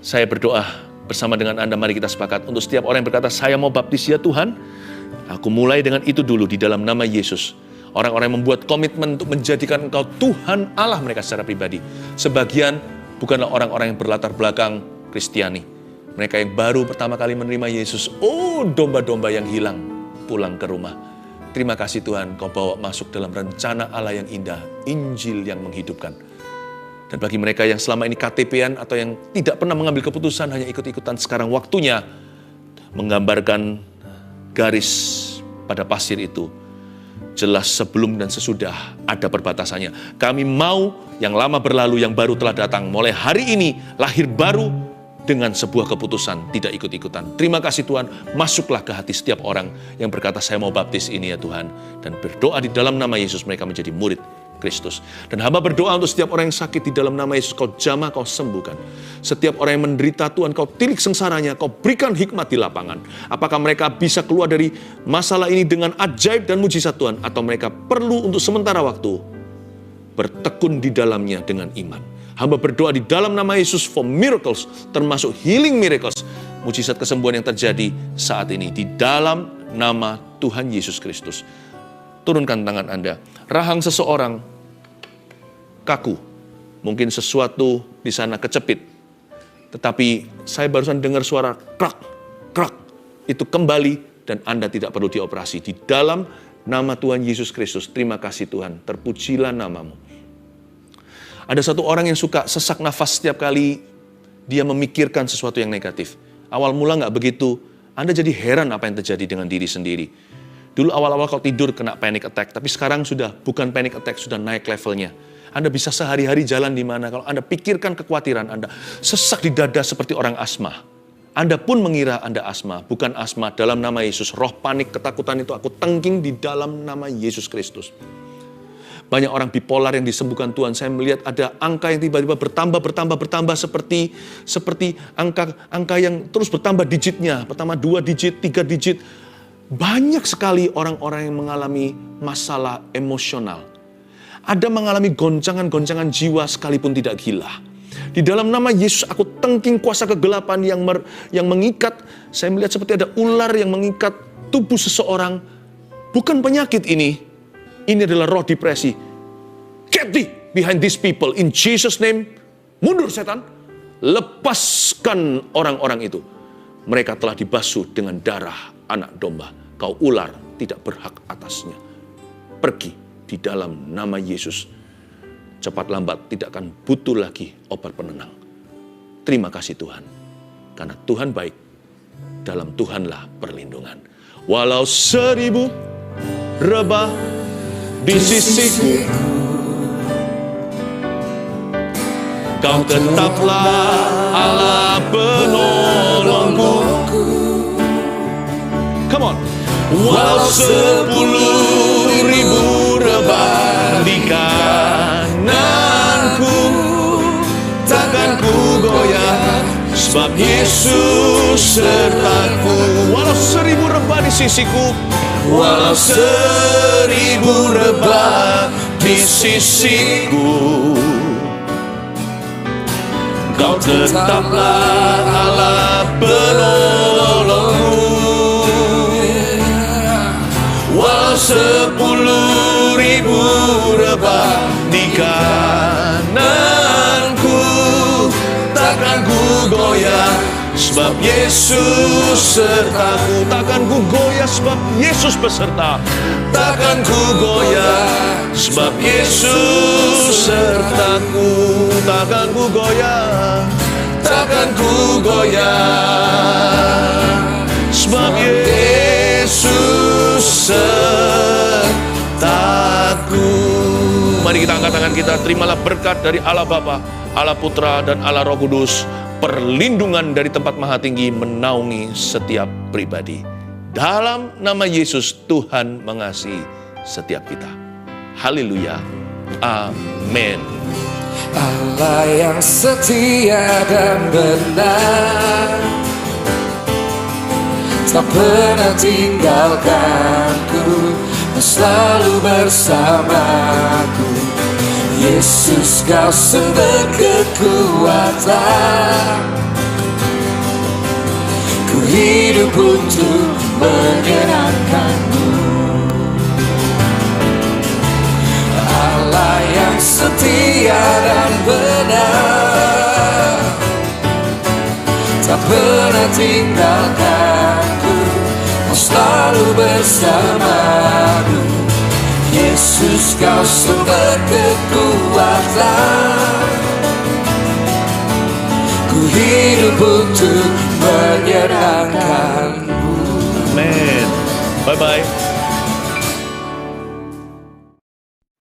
Speaker 2: Saya berdoa bersama dengan Anda, mari kita sepakat. Untuk setiap orang yang berkata, saya mau baptis ya Tuhan. Aku mulai dengan itu dulu di dalam nama Yesus. Orang-orang yang membuat komitmen untuk menjadikan Engkau Tuhan Allah mereka secara pribadi. Sebagian bukanlah orang-orang yang berlatar belakang Kristiani. Mereka yang baru pertama kali menerima Yesus. Oh, domba-domba yang hilang pulang ke rumah. Terima kasih Tuhan, Kau bawa masuk dalam rencana Allah yang indah. Injil yang menghidupkan. Dan bagi mereka yang selama ini KTP-an atau yang tidak pernah mengambil keputusan, hanya ikut-ikutan, sekarang waktunya menggambarkan garis pada pasir itu. Jelas sebelum dan sesudah ada perbatasannya. Kami mau yang lama berlalu, yang baru telah datang. Mulai hari ini lahir baru dengan sebuah keputusan, tidak ikut-ikutan. Terima kasih Tuhan, masuklah ke hati setiap orang yang berkata, saya mau baptis ini ya Tuhan. Dan berdoa di dalam nama Yesus, mereka menjadi murid Kristus. Dan hamba berdoa untuk setiap orang yang sakit di dalam nama Yesus, Kau jamah, Kau sembuhkan. Setiap orang yang menderita Tuhan, Kau tilik sengsaranya, Kau berikan hikmat di lapangan. Apakah mereka bisa keluar dari masalah ini dengan ajaib dan mujizat Tuhan, atau mereka perlu untuk sementara waktu bertekun di dalamnya dengan iman. Hamba berdoa di dalam nama Yesus for miracles, termasuk healing miracles, mujizat kesembuhan yang terjadi saat ini di dalam nama Tuhan Yesus Kristus. Turunkan tangan Anda. Rahang seseorang kaku. Mungkin sesuatu di sana kecepit. Tetapi saya barusan dengar suara krak, krak. Itu kembali dan Anda tidak perlu dioperasi. Di dalam nama Tuhan Yesus Kristus, terima kasih Tuhan. Terpujilah namamu.
Speaker 1: Ada satu orang yang suka sesak nafas setiap kali dia memikirkan sesuatu yang negatif. Awal mula nggak begitu, Anda jadi heran apa yang terjadi dengan diri sendiri. Dulu awal-awal kalau tidur kena panic attack, tapi sekarang sudah bukan panic attack, sudah naik levelnya. Anda bisa sehari-hari jalan di mana, kalau Anda pikirkan kekhawatiran Anda, sesak di dada seperti orang asma. Anda pun mengira Anda asma, bukan asma. Dalam nama Yesus, roh panik, ketakutan itu aku tengking di dalam nama Yesus Kristus. Banyak orang bipolar yang disembuhkan Tuhan. Saya melihat ada angka yang tiba-tiba bertambah seperti angka yang terus bertambah digitnya. Pertama 2 digit, 3 digit. Banyak sekali orang-orang yang mengalami masalah emosional. Ada mengalami goncangan-goncangan jiwa sekalipun tidak gila. Di dalam nama Yesus aku tengking kuasa kegelapan yang mengikat. Saya melihat seperti ada ular yang mengikat tubuh seseorang. Bukan penyakit ini. Ini adalah roh depresi. Get thee behind these people. In Jesus name. Mundur setan. Lepaskan orang-orang itu. Mereka telah dibasuh dengan darah anak domba. Kau ular tidak berhak atasnya. Pergi di dalam nama Yesus. Cepat lambat tidak akan butuh lagi obat penenang. Terima kasih Tuhan. Karena Tuhan baik. Dalam Tuhanlah perlindungan. Walau 1000 rebah di sisiku, Kau tetaplah Allah penolongku. Come on. Walau 10.000 rebah di kananku, takkan ku goyah, sebab Yesus sertaku. Walau 1000 rebah di sisiku, walau 1000 rebah di sisiku, Kau tetaplah Allah penolongku. Walau 10.000 rebah di kananku, takkan ku goyah, sebab Yesus sertaku. Takkan ku goyah sebab Yesus beserta. Takkan ku goyah sebab Yesus sertaku. Takkan ku goyah, takkan ku goyah, sebab Yesus sertaku. Mari kita angkat tangan kita, terimalah berkat dari Allah Bapa, Allah Putra, dan Allah Roh Kudus. Perlindungan dari tempat maha tinggi menaungi setiap pribadi. Dalam nama Yesus, Tuhan mengasihi setiap kita. Haleluya. Amin.
Speaker 5: Allah yang setia dan benar, tak pernah tinggalkanku, dan selalu bersamaku. Yesus, Kau sumber kekuatan, ku hidup untuk menyenangkan-Mu. Allah yang setia dan benar, tak pernah tinggalkanku, Kau selalu bersamaku. Yesus, Kau sumber kekuatan, ku hidup untuk menyenangkan-Mu.
Speaker 1: Amin. Bye-bye.